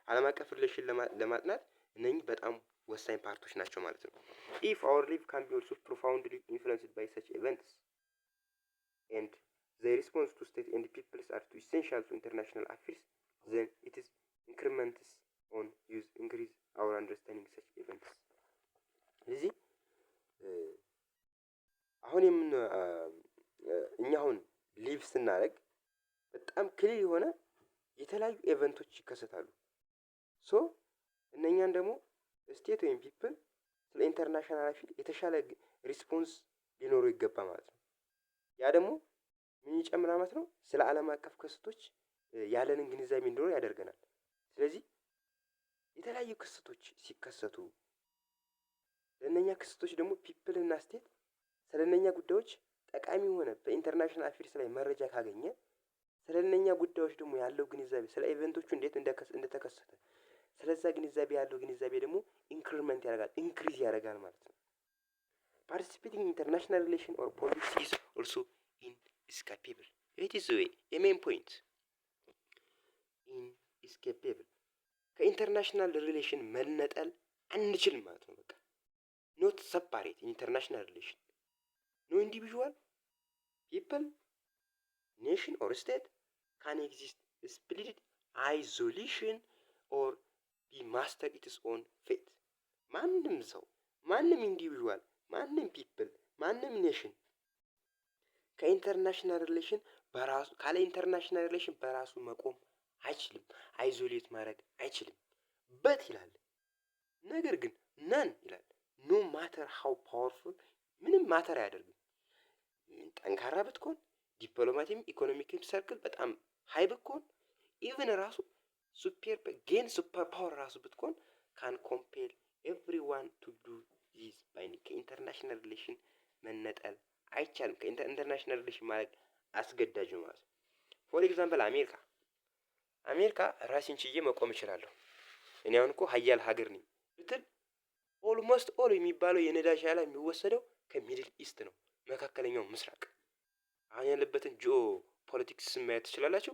ዓለም አቀፍ ሪሌሽን ለማጥናት እነኚህ በጣም ወሳኝ ፓርቶች ናቸው ማለት ነው። ኢፍ አወር ሊቭ ካን ቢ ኦልሶ ፕሮፋውንድሊ ኢንፍሉዌንስድ ባይ ሰች ኢቨንትስ ኤንድ ዘ ሪስፖንስ ቱ ስቴት ኤንድ ፒፕልስ አር ቱ ኢሴንሻል ቱ ኢንተርናሽናል አፌርስ ዘን ኢት ኢዝ ኢንክሪመንትስ ኦን ዩዝ ኢንክሪዝ አወር አንደርስታንዲንግ ሰች ኢቨንትስ። ስለዚህ አሁን እኛ አሁን ሊቭ ስናደርግ በጣም ክሊር የሆነ የተለያዩ ኢቨንቶች ይከሰታሉ። ሶ እነኛን ደግሞ ስቴት ወይም ፒፕል ስለ ኢንተርናሽናል አፌር የተሻለ ሪስፖንስ ሊኖሩ ይገባ ማለት ነው። ያ ደግሞ ምን ይጨምራል ማለት ነው? ስለ ዓለም አቀፍ ክስተቶች ያለንን ግንዛቤ እንዲኖር ያደርገናል። ስለዚህ የተለያዩ ክስተቶች ሲከሰቱ ለእነኛ ክስተቶች ደግሞ ፒፕል እና ስቴት ስለ እነኛ ጉዳዮች ጠቃሚ ሆነ በኢንተርናሽናል አፌርስ ላይ መረጃ ካገኘ ስለ እነኛ ጉዳዮች ደግሞ ያለው ግንዛቤ ስለ ኢቨንቶቹ እንዴት እንደተከሰተ ስለዛ ግንዛቤ ያለው ግንዛቤ ደግሞ ኢንክሪመንት ያደርጋል ኢንክሪዝ ያደርጋል ማለት ነው። ፓርቲሲፔቲንግ ኢንተርናሽናል ሪሌሽን ኦር ፖሊሲ ኢዝ ኦልሶ ኢንኤስኬፔብል ኢት ኢዝ ዌይ የሜን ፖይንት ኢንኤስኬፔብል ከኢንተርናሽናል ሪሌሽን መነጠል አንችልም ማለት ነው። በቃ ኖት ሰፓሬት ኢንተርናሽናል ሪሌሽን ኖ ኢንዲቪዥዋል ፒፕል ኔሽን ኦር ስቴት ካን ኤግዚስት ስፕሊትድ አይዞሌሽን ኦር ቢ ማስተር ኢትስ ኦን ፌት። ማንም ሰው ማንም ኢንዲቪዥዋል ማንም ፒፕል ማንም ኔሽን ከኢንተርናሽናል ሪሌሽን በራሱ ካለ ኢንተርናሽናል ሪሌሽን በራሱ መቆም አይችልም፣ አይዞሌት ማድረግ አይችልም። በት ይላል ነገር ግን ነን ይላል ኖ ማተር ሃው ፓወርፉል ምንም ማተር አያደርግም። ጠንካራ ብትኮን ዲፕሎማቲም ኢኮኖሚክም ሰርክል በጣም ሀይ ብትኮን ኢቭን ራሱ ሱፐር ፓወር ራሱ ብትኮን ካን ኮምፔል ኤቭሪዋን ቱ ዱ ዚስ ባይ ከኢንተርናሽናል ሪሌሽን መነጠል አይቻልም። ከኢንተርናሽናል ሪሌሽን ማለት አስገዳጅ ነው ማለት ነው። ፎር ኤግዛምፕል አሜሪካ ራሴን ችዬ መቆም እችላለሁ እኔ አሁን እኮ ሀያል ሀገር ነኝ ብትል ኦልሞስት ኦል የሚባለው የነዳጅ ኃይል የሚወሰደው ከሚድል ኢስት ነው፣ መካከለኛው ምስራቅ። አሁን ያለበትን ጂኦ ፖለቲክስ ማየት ትችላላችሁ።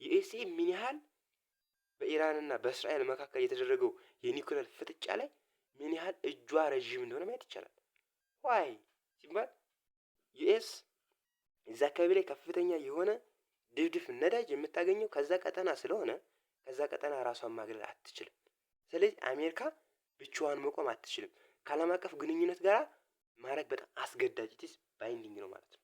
ዩኤስኤ ምን ያህል በኢራንና በእስራኤል መካከል የተደረገው የኒውክሌር ፍጥጫ ላይ ምን ያህል እጇ ረዥም እንደሆነ ማየት ይቻላል። ዋይ ሲባል ዩኤስ እዛ አካባቢ ላይ ከፍተኛ የሆነ ድፍድፍ ነዳጅ የምታገኘው ከዛ ቀጠና ስለሆነ ከዛ ቀጠና ራሷን ማግለል አትችልም። ስለዚህ አሜሪካ ብቻዋን መቆም አትችልም። ከዓለም አቀፍ ግንኙነት ጋር ማድረግ በጣም አስገዳጅ ኢትስ ባይንዲንግ ነው ማለት ነው።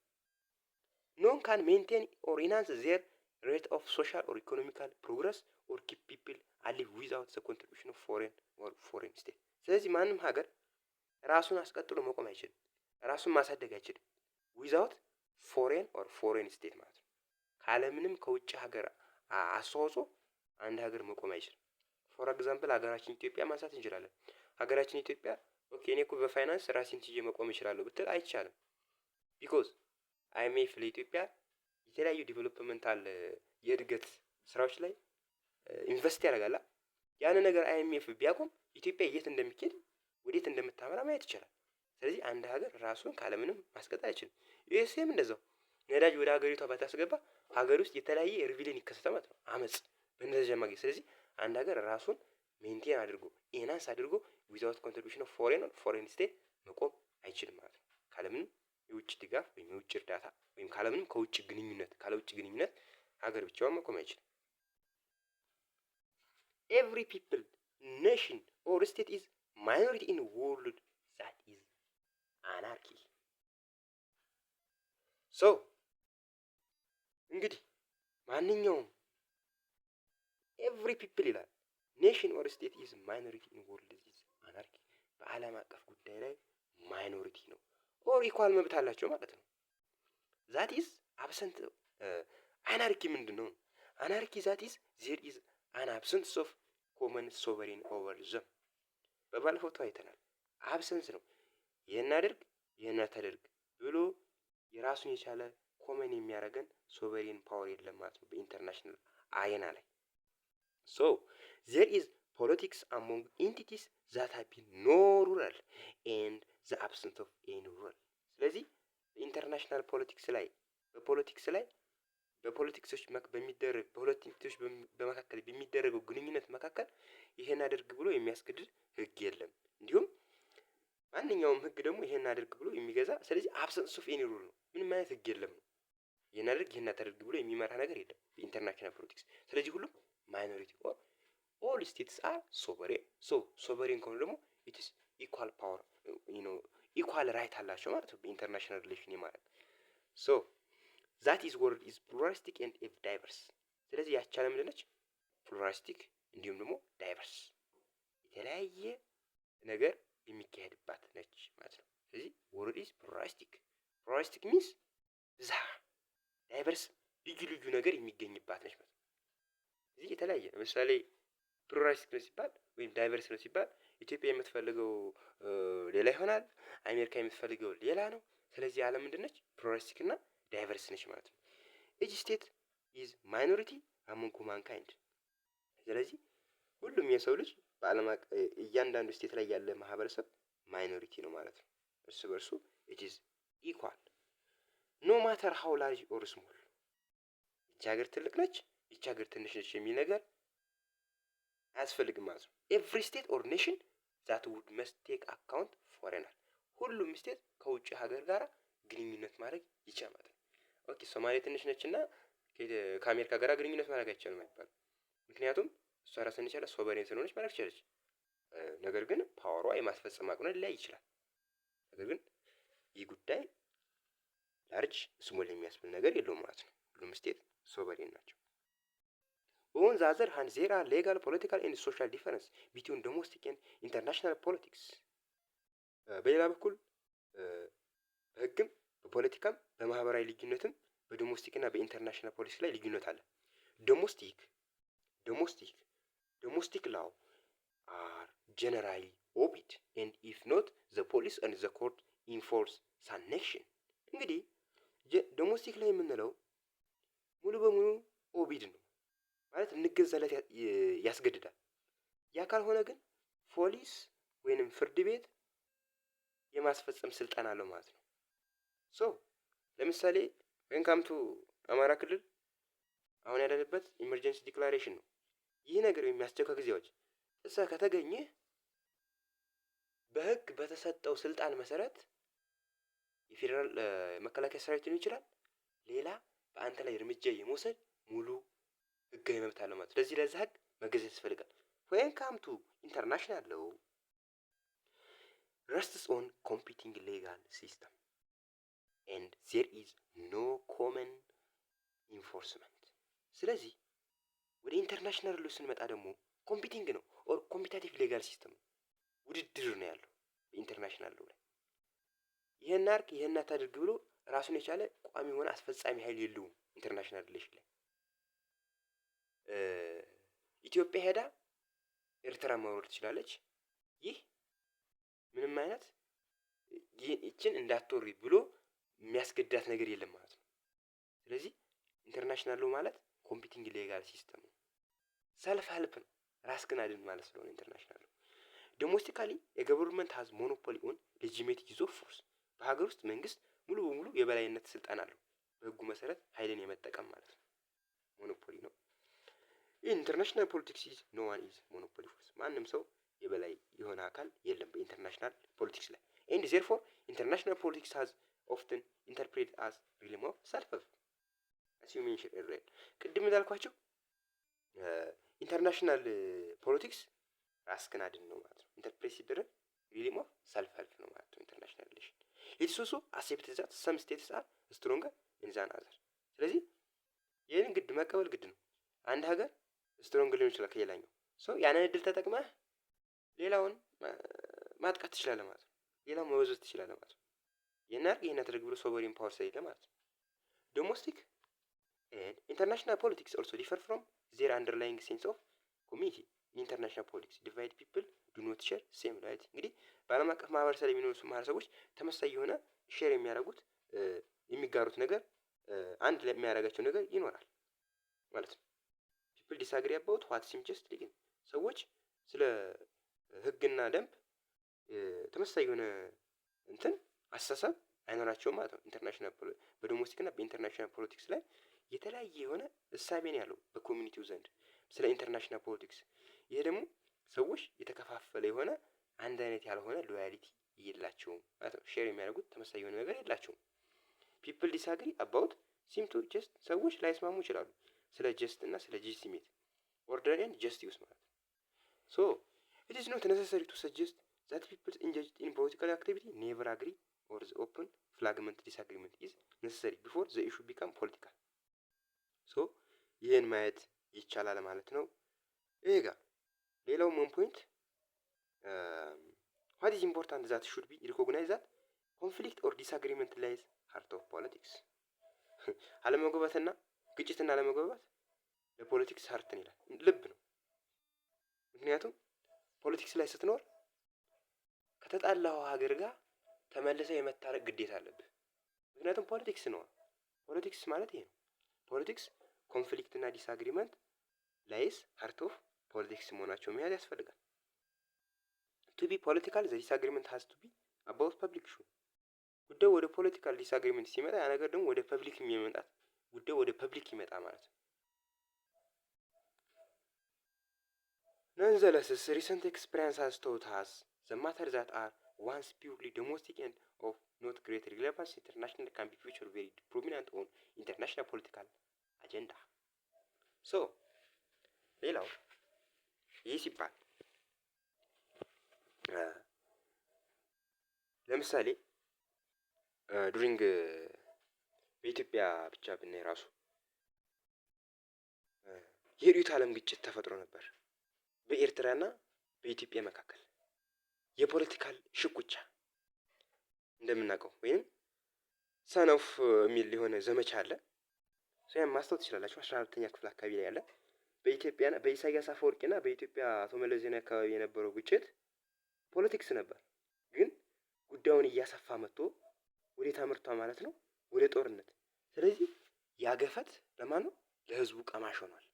ኖን ካን ሜንቴን ኦር ኢንሃንስ ዜር ሬት ኦፍ ሶሻል ኦር ኢኮኖሚካል ፕሮግረስ ኦር ኪፕ ፒፕል አሊቭ ዊዛውት ዘ ኮንትሪቢዩሽን ኦፍ ፎሬን ስቴት። ስለዚህ ማንም ሀገር ራሱን አስቀጥሎ መቆም አይችልም፣ ራሱን ማሳደግ አይችልም ዊዛውት ፎሬን ስቴት ማለት ነው። ካለምንም ከውጭ ሀገር አስተዋጽኦ አንድ ሀገር መቆም አይችልም። ፎር ኤግዛምፕል ሀገራችን ኢትዮጵያ ማንሳት እንችላለን። ሀገራችን ኢትዮጵያ ኦኬ እኔ እኮ በፋይናንስ ራሴን ችዬ መቆም እችላለሁ ብትል አይቻልም። ቢኮዝ አይኤምኤፍ ለኢትዮጵያ የተለያዩ ዲቨሎፕመንታል የእድገት ስራዎች ላይ ኢንቨስት ያደርጋል። ያን ነገር አይኤምኤፍ ቢያቆም ኢትዮጵያ የት እንደሚኬድ ወዴት እንደምታመራ ማየት ይቻላል። ስለዚህ አንድ ሀገር ራሱን ካለምንም ማስቀጠል አይችልም። ዩኤስኤም እንደዛው ነዳጅ ወደ ሀገሪቷ ባታስገባ ሀገር ውስጥ የተለያየ ሪቪሊን ይከሰታል ማለት ነው፣ አመጽ በነዳጅ ማግኘት። ስለዚህ አንድ ሀገር ራሱን ሜንቴን አድርጎ ኢንሃንስ አድርጎ ዊዛውት ኮንትሪቢዩሽን ኦፍ ፎሬን ስቴት መቆም አይችልም ማለት ነው። ካለምንም የውጭ ድጋፍ ወይም የውጭ እርዳታ ወይም ካለምንም ከውጭ ግንኙነት ሀገር ብቻዋን መቆም አይችልም። ኤቭሪ ፒፕል ኔሽን ኦር ስቴት ኢዝ ማይኖሪቲ ኢን ወርልድ ዛት ኢዝ አናርኪ። ሶ እንግዲህ ማንኛውም ኤቭሪ ፒፕል ይላል ኔሽን ኦር ስቴት ኢዝ ማይኖሪቲ ኢን ወርልድ ኢዝ አናርኪ። በዓለም አቀፍ ጉዳይ ላይ ማይኖሪቲ ነው ኦር ኢኳል መብት አላቸው ማለት ነው። ዛት ኢዝ አብሰንት አናርኪ ምንድን ነው? አናርኪ ዛት ኢዝ ዜር ኢዝ አን አብሰንስ ኦፍ ኮመን ሶቨሬን ኦቨር ዘም። በባለፈው አይተናል። አብሰንስ ነው ይህን አድርግ ይህን አታድርግ ብሎ የራሱን የቻለ ኮመን የሚያደርገን ሶቨሬን ፓወር የለም ማለት ነው በኢንተርናሽናል አየና ላይ። ሶ ዜር ኢዝ ፖለቲክስ አሞንግ ኢንቲቲስ ዛት ሃቭ ቢን ኖ ሩራል ኤንድ ዘ አብሰንስ ኦፍ ኤኒ ሩራል። ስለዚህ በኢንተርናሽናል ፖለቲክስ ላይ በፖለቲክሶች በሚደረግ በሁለት ኢንቲቲዎች በመካከል በሚደረገው ግንኙነት መካከል ይሄን አድርግ ብሎ የሚያስገድድ ህግ የለም። እንዲሁም ማንኛውም ህግ ደግሞ ይሄን አድርግ ብሎ የሚገዛ ስለዚህ አብሰንስ ኦፍ ኤኒ ሩል ነው። ምንም አይነት ህግ የለም ነው። ይሄን አድርግ ይሄን አታድርግ ብሎ የሚመራ ነገር የለም በኢንተርናሽናል ፖለቲክስ። ስለዚህ ሁሉም ማይኖሪቲ ኦር ኦል ስቴትስ አር ሶቨሬን። ሶ ሶቨሬን ከሆነ ደግሞ ኢትስ ኢኳል ፓወር ኢኳል ራይት አላቸው ማለት ነው በኢንተርናሽናል ሪሌሽን የማድረግ። ሶ ዛት ኢዝ ወርልድ ኢዝ ፕሉራሊስቲክ ኤንድ ዳይቨርስ። ስለዚህ ያቻለ ምንድን ነች? ፕሉራሊስቲክ እንዲሁም ደግሞ ዳይቨርስ የተለያየ ነገር የሚካሄድባት ነች ማለት ነው። ስለዚህ ወርልድ ኢዝ ፕሉራሊስቲክ ሚንስ ብዛ፣ ዳይቨርስ ልዩ ልዩ ነገር የሚገኝባት ነች ማለት ነው። እዚህ የተለያየ ለምሳሌ ፕሉራሊስቲክ ነው ሲባል ወይም ዳይቨርስ ነው ሲባል ኢትዮጵያ የምትፈልገው ሌላ ይሆናል፣ አሜሪካ የምትፈልገው ሌላ ነው። ስለዚህ ዓለም ምንድን ነች? ፕሉራሊስቲክ እና ዳይቨርስ ነች ማለት ነው። ኢች ስቴት ኢዝ ማይኖሪቲ አሞንግ ማንካይንድ። ስለዚህ ሁሉም የሰው ልጅ በዓለም እያንዳንዱ ስቴት ላይ ያለ ማህበረሰብ ማይኖሪቲ ነው ማለት ነው። እርስ በርሱ ኢት ኢዝ ኢኳል ኖ ማተር ሃው ላርጅ ኦር ስሞል። ይቺ ሀገር ትልቅ ነች፣ ይቺ ሀገር ትንሽ ነች የሚል ነገር አያስፈልግም ማለት ነው። ኤቭሪ ስቴት ኦር ኔሽን ዛት ውድ መስት ቴክ አካውንት ፎሬነር። ሁሉም ስቴት ከውጭ ሀገር ጋር ግንኙነት ማድረግ ይቻላል ማለት ነው። ኦኬ ሶማሌ ትንሽ ነች እና ከአሜሪካ ጋር ግንኙነት ማድረግ አይቻልም አይባልም። ምክንያቱም እሷ ራስን የቻለ ሶቨሬን ስለሆነች ማድረግ ትችላለች። ነገር ግን ፓወሯ የማስፈጸም አቅሟ ሊለያይ ይችላል። ነገር ግን ይህ ጉዳይ ላርጅ ስሞል የሚያስብል ነገር የለውም ማለት ነው። ሁሉም ስቴት ሶቨሬን ናቸው። ኦን ዘ አዘር ሃንድ ዜር አር ሌጋል ፖለቲካል ኤንድ ሶሻል ዲፈረንስ ቢትዊን ዶሜስቲክ ኤንድ ኢንተርናሽናል ፖለቲክስ። በሌላ በኩል በህግም በፖለቲካም በማህበራዊ ልዩነትም በዶሜስቲክ እና በኢንተርናሽናል ፖሊሲ ላይ ልዩነት አለ። ዶሜስቲክ ላው አር ጀነራሊ ኦቢድ ኤንድ ኢፍ ኖት ዘ ፖሊስ ኤንድ ዘ ኮርት ኢንፎርስ ሳኔክሽን። እንግዲህ ዶሜስቲክ ላይ የምንለው ሙሉ በሙሉ ኦቢድ ነው ማለት እንገዛለት ያስገድዳል። ያ ካልሆነ ግን ፖሊስ ወይንም ፍርድ ቤት የማስፈጸም ስልጣን አለው ማለት ነው። ሶ ለምሳሌ ዌልካም ቱ አማራ ክልል አሁን ያለንበት ኢመርጀንሲ ዲክላሬሽን ነው። ይህ ነገር የሚያስቸኳይ ጊዜዎች ጥሰህ ከተገኘ በህግ በተሰጠው ስልጣን መሰረት የፌዴራል መከላከያ ሰራዊት ሊሆን ይችላል ሌላ በአንተ ላይ እርምጃ የመውሰድ ሙሉ ህጋዊ መብት አለው ማለት። ስለዚህ ለዛ ህግ መገዛት ያስፈልጋል። ዌልካም ቱ ኢንተርናሽናል ሎው rests on competing legal system and there is no common enforcement። ስለዚህ ወደ ኢንተርናሽናል ሎው ስንመጣ ደግሞ ኮምፒቲንግ ነው ኦር ኮምፒቲቲቭ ሌጋል ሲስተም ውድድር ነው ያለው በኢንተርናሽናል ሎው ላይ። ይሄን አርግ ይሄን አታድርግ ብሎ ራሱን የቻለ ቋሚ የሆነ አስፈጻሚ ኃይል የለውም ኢንተርናሽናል ሪሌሽን ላይ። ኢትዮጵያ ሄዳ ኤርትራ መውረድ ትችላለች። ይህ ምንም አይነት ይህችን እንዳትወሪ ብሎ የሚያስገድዳት ነገር የለም ማለት ነው። ስለዚህ ኢንተርናሽናል ሎው ማለት ኮምፒቲንግ ሌጋል ሲስተም ነው። ሰልፍ ሄልፕ ነው፣ ራስህን አድን ማለት ስለሆነ ኢንተርናሽናል ሎው። ዶሜስቲካሊ የገቨርንመንት ሀዝ ሞኖፖሊ ኦን ሌጂቲሜት ዩዝ ኦፍ ፎርስ። በሀገር ውስጥ መንግስት ሙሉ በሙሉ የበላይነት ስልጣን አለው በህጉ መሰረት ኃይልን የመጠቀም ማለት ነው። ሞኖፖሊ ነው። ኢንተርናሽናል ፖለቲክስ ኢዝ ኖ ዋን ኢዝ ሞኖፖሊ ፎርስ። ማንም ሰው የበላይ የሆነ አካል የለም በኢንተርናሽናል ፖለቲክስ ላይ። ኤንድ ዜርፎር ኢንተርናሽናል ፖለቲክስ ሃዝ ኦፍተን ኢንተርፕሬትድ አዝ ሪልም ኦፍ ሰልፍ ሄልፕ አስ ዩ ሜንሽን ኤርሊየር። ቅድም እንዳልኳቸው ኢንተርናሽናል ፖለቲክስ ራስህን አድን ነው ማለት ነው። ኢንተርፕሬት ሲደረግ ሪልም ኦፍ ሰልፍ ሄልፕ ነው ማለት ነው ኢንተርናሽናል ሪሌሽን። ኢትስ ኦልሶ አክሴፕትድ ዛት ሰም ስቴትስ አር ስትሮንገር ኢን ዛን አዘር። ስለዚህ ይህንን ግድ መቀበል ግድ ነው። አንድ ሀገር ስትሮንግ ሊሆን ይችላል ከሌላኛው ሰው ያንን እድል ተጠቅመህ ሌላውን ማጥቃት ትችላለህ ማለት ነው። ሌላውን መበዘዝ ትችላለህ ማለት ነው። ይህን አድርግ ይህን አድርግ ብሎ ሶቨሬን ፓወር ስለሌለ ማለት ነው። ዶሜስቲክ ኤንድ ኢንተርናሽናል ፖለቲክስ ኦልሶ ዲፈር ፍሮም ዜር አንደርላይንግ ሴንስ ኦፍ ኮሚኒቲ ኢንተርናሽናል ፖለቲክስ ዲቫይድ ፒፕል ዱ ኖት ሼር ሴም ራይት። እንግዲህ በዓለም አቀፍ ማህበረሰብ የሚኖሩ ማህበረሰቦች ተመሳሳይ የሆነ ሼር የሚያደርጉት የሚጋሩት ነገር አንድ ላይ የሚያደርጋቸው ነገር ይኖራል ማለት ነው። ፒፕል ዲስአግሪ አባውት ዋት ሲም ጀስት ሊግን ሰዎች ስለ ህግና ደንብ ተመሳሳይ የሆነ እንትን አስተሳሰብ አይኖራቸውም ማለት ነው። ኢንተርናሽናል በዶሜስቲክ እና በኢንተርናሽናል ፖለቲክስ ላይ የተለያየ የሆነ እሳቤ ነው ያለው በኮሚኒቲው ዘንድ ስለ ኢንተርናሽናል ፖለቲክስ። ይሄ ደግሞ ሰዎች የተከፋፈለ የሆነ አንድ አይነት ያልሆነ ሎያሊቲ የላቸውም ማለት ነው። ሼር የሚያደርጉት ተመሳሳይ የሆነ ነገር የላቸውም። ፒፕል ዲስአግሪ አባውት ሲም ቱ ጀስት ሰዎች ላይስማሙ ይችላሉ ስለ ጀስት እና ስለ ሌጂቲሜት ኦርደር ኤንድ ጀስት ዩስ ማለት ነው። ሶ ኢት ኢዝ ኖት ነሰሰሪ ቱ ሰጀስት ዛት ፒፕል ኢንጌጅድ ኢን ፖለቲካል አክቲቪቲ ኔቨር አግሪ ኦር ዘ ኦፕን ፍላግመንት ዲስአግሪመንት ኢዝ ነሰሰሪ ቢፎር ዘ ኢሹ ቢካም ፖለቲካል። ሶ ይህን ማየት ይቻላል ማለት ነው። ይሄ ጋር ሌላው ሞን ፖይንት ዋት ኢዝ ኢምፖርታንት ዛት ሹድ ቢ ሪኮግናይዝ ዛት ኮንፍሊክት ኦር ዲስአግሪመንት ላይዝ ሃርት ኦፍ ፖለቲክስ። አለመግባባትና ግጭትና አለመግባባት ለፖለቲክስ ሃርትን ይላል ልብ ነው። ምክንያቱም ፖለቲክስ ላይ ስትኖር ከተጣላው ሀገር ጋር ተመልሰህ የመታረቅ ግዴታ አለብህ። ምክንያቱም ፖለቲክስ ነው። ፖለቲክስ ማለት ይሄ ነው። ፖለቲክስ ኮንፍሊክት እና ዲስአግሪመንት ላይስ ሃርት ኦፍ ፖለቲክስ መሆናቸው መያዝ ያስፈልጋል። ቱ ቢ ፖለቲካል ዘ ዲስአግሪመንት ሃዝ ቱ ቢ አባውት ፐብሊክ ኢሹ። ጉዳዩ ወደ ፖለቲካል ዲስአግሪመንት ሲመጣ ያ ነገር ደግሞ ወደ ፐብሊክ የሚመጣት ጉዳዩ ወደ ፐብሊክ ይመጣ ማለት ነው። ነንዘለስስ ሪሰንት ኤክስፒሪየንስ ሃዝ ቶት አስ ዘ ማተር ዛት አር ዋንስ ፒውርሊ ዶሜስቲክ ኤንድ ኦፍ ኖት ግሬት ሪሌቫንስ ኢንተርናሽናል ካን ቢ ፊውቸር ቬሪ ፕሮሚናንት ኦን ኢንተርናሽናል ፖለቲካል አጀንዳ። ሶ ሌላው ይህ ሲባል ለምሳሌ ዱሪንግ በኢትዮጵያ ብቻ ብናይ ራሱ የርዕዮተ ዓለም ግጭት ተፈጥሮ ነበር በኤርትራና በኢትዮጵያ መካከል የፖለቲካል ሽኩቻ እንደምናውቀው ወይም ሰነፍ የሚል የሆነ ዘመቻ አለ። ያን ማስታወስ ትችላላችሁ። 14ኛ ክፍል አካባቢ ላይ ያለ በኢትዮጵያና በኢሳያስ አፈወርቂና በኢትዮጵያ አቶ መለስ ዜናዊ አካባቢ የነበረው ግጭት ፖለቲክስ ነበር። ግን ጉዳዩን እያሰፋ መጥቶ ወዴት አምርቷ ማለት ነው? ወደ ጦርነት። ስለዚህ ያገፈት ለማን ነው? ለህዝቡ ቀማሽ ሆኗል።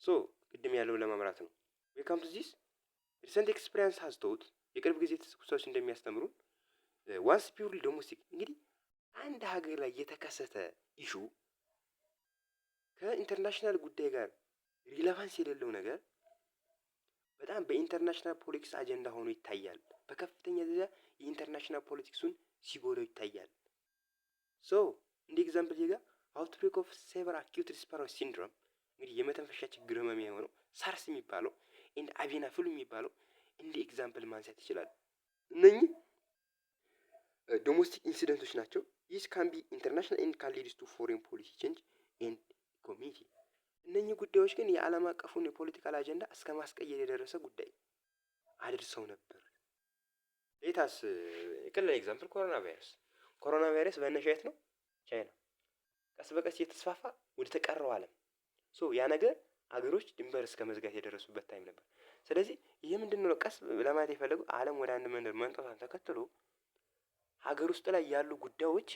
ሶ ቅድም ያለው ለማምራት ነው። ዌልካም ቱ ዚስ ሪሰንት ኤክስፒሪየንስ ሃዝ ቶት የቅርብ ጊዜ ትኩሳዎች እንደሚያስተምሩ ዋንስ ፒውርሊ ዶሜስቲክ እንግዲህ አንድ ሀገር ላይ የተከሰተ ኢሹ ከኢንተርናሽናል ጉዳይ ጋር ሪሌቫንስ የሌለው ነገር በጣም በኢንተርናሽናል ፖለቲክስ አጀንዳ ሆኖ ይታያል። በከፍተኛ ደረጃ የኢንተርናሽናል ፖለቲክሱን ሲጎዳው ይታያል። ሶ እንደ ኤግዛምፕል ዜጋ አውትብሬክ ኦፍ ሴቨር አኪዩት ሪስፓራቶሪ ሲንድሮም እንግዲህ የመተንፈሻ ችግር ህመም የሆነው ሳርስ የሚባለው እንደ አቬና ፍሉ የሚባለው እንደ ኤግዛምፕል ማንሳት ይችላል። እነኚህ ዶሜስቲክ ኢንሲደንቶች ናቸው። ይህ ካን ቢ ኢንተርናሽናል ኤንድ ካን ሊድስ ቱ ፎሬን ፖሊሲ ቼንጅ ኤንድ ኮሚኒቲ። እነኚህ ጉዳዮች ግን የዓለም አቀፉን የፖለቲካል አጀንዳ እስከ ማስቀየር የደረሰ ጉዳይ አድርሰው ነበር። ሌታስ የቀላል ኤግዛምፕል ኮሮና ቫይረስ መነሻ የት ነው? ቻይና። ቀስ በቀስ እየተስፋፋ ወደ ተቀረው ዓለም ያ ነገር አገሮች ድንበር እስከ መዝጋት የደረሱበት ታይም ነበር። ስለዚህ ይህ ምንድነው ቀስ ለማለት የፈለጉ ዓለም ወደ አንድ መንደር መንጠቷን ተከትሎ ሀገር ውስጥ ላይ ያሉ ጉዳዮች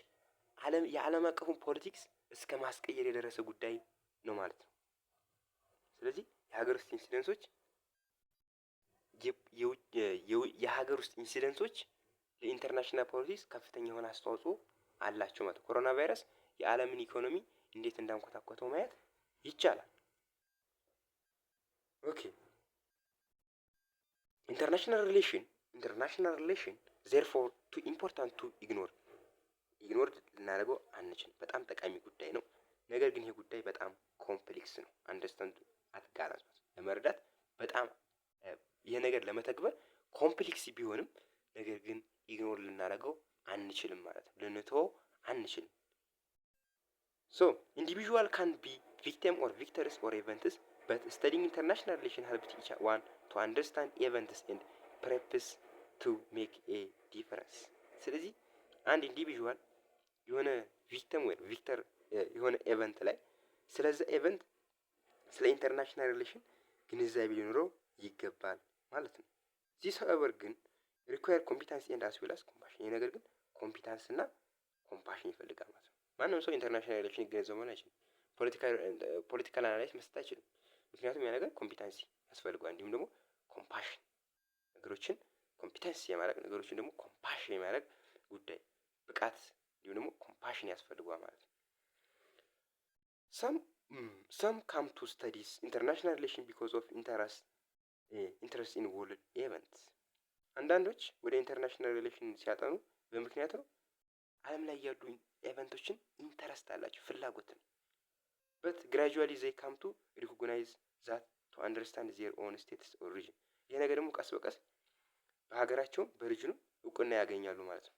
የዓለም አቀፉን ፖለቲክስ እስከ ማስቀየር የደረሰ ጉዳይ ነው ማለት ነው። ስለዚህ የሀገር ውስጥ ኢንሲደንሶች የሀገር ውስጥ ኢንሲደንሶች ለኢንተርናሽናል ፖለቲክስ ከፍተኛ የሆነ አስተዋጽኦ አላቸው ማለት ነው። ኮሮና ቫይረስ የዓለምን ኢኮኖሚ እንዴት እንዳንኮታኮተው ማየት ይቻላል። ኦኬ ኢንተርናሽናል ሪሌሽን ዜርፎር ቱ ኢምፖርታንት ቱ ኢግኖር ልናደርገው አንችልም። በጣም ጠቃሚ ጉዳይ ነው። ነገር ግን ይሄ ጉዳይ በጣም ኮምፕሌክስ ነው። አንደርስታንድ አትጋራዝ ለመረዳት በጣም ይሄ ነገር ለመተግበር ኮምፕሌክስ ቢሆንም ነገር ግን ኢግኖር ልናደርገው አንችልም ማለት ነው። ልንተወው አንችልም። ሶ ኢንዲቪዥዋል ካን ቢ ቪክቲም ኦር ቪክተርስ ኦር ኢቨንትስ በት ስተዲንግ ኢንተርናሽናል ሪሌሽን ሄልፕስ ኢች ዋን ቱ አንደርስታንድ ኢቨንትስ ኤንድ ፐርፐስ ቱ ሜክ ኤ ዲፈረንስ። ስለዚህ አንድ ኢንዲቪዥዋል የሆነ ቪክቲም ወይ ቪክተር የሆነ ኢቨንት ላይ ስለዚህ ኢቨንት ስለ ኢንተርናሽናል ሪሌሽን ግንዛቤ ሊኖረው ይገባል ማለት ነው። ዚስ ሀዌቨር ግን ሪኳየር ኮምፒታንስ ኤንድ አስ ዌል አስ ኮምፓሽን። ይሄ ነገር ግን ኮምፒታንስ እና ኮምፓሽን ይፈልጋል ማለት ነው። ማንም ሰው ኢንተርናሽናል ሪሌሽን ይገነዘብ መሆን አይችልም። ፖለቲካል አናላይስ መስጠት አይችልም። ምክንያቱም ያ ነገር ኮምፒታንሲ ያስፈልገዋል። እንዲሁም ደግሞ ኮምፓሽን ነገሮችን ኮምፒታንሲ የማድረግ ነገሮችን ደግሞ ኮምፓሽን የማድረግ ጉዳይ ብቃት እንዲሁም ደግሞ ኮምፓሽን ያስፈልገዋል ማለት ነው። some come to studies international relation because of interest in world events። አንዳንዶች ወደ ኢንተርናሽናል ሪሌሽን ሲያጠኑ በምክንያት ነው። ዓለም ላይ ያሉ ኤቨንቶችን ኢንተረስት አላቸው፣ ፍላጎት ነው። but gradually they come to recognize that to understand their own status or region። ይሄ ነገር ደግሞ ቀስ በቀስ በሀገራቸው በሪጅኑ እውቅና ያገኛሉ ማለት ነው።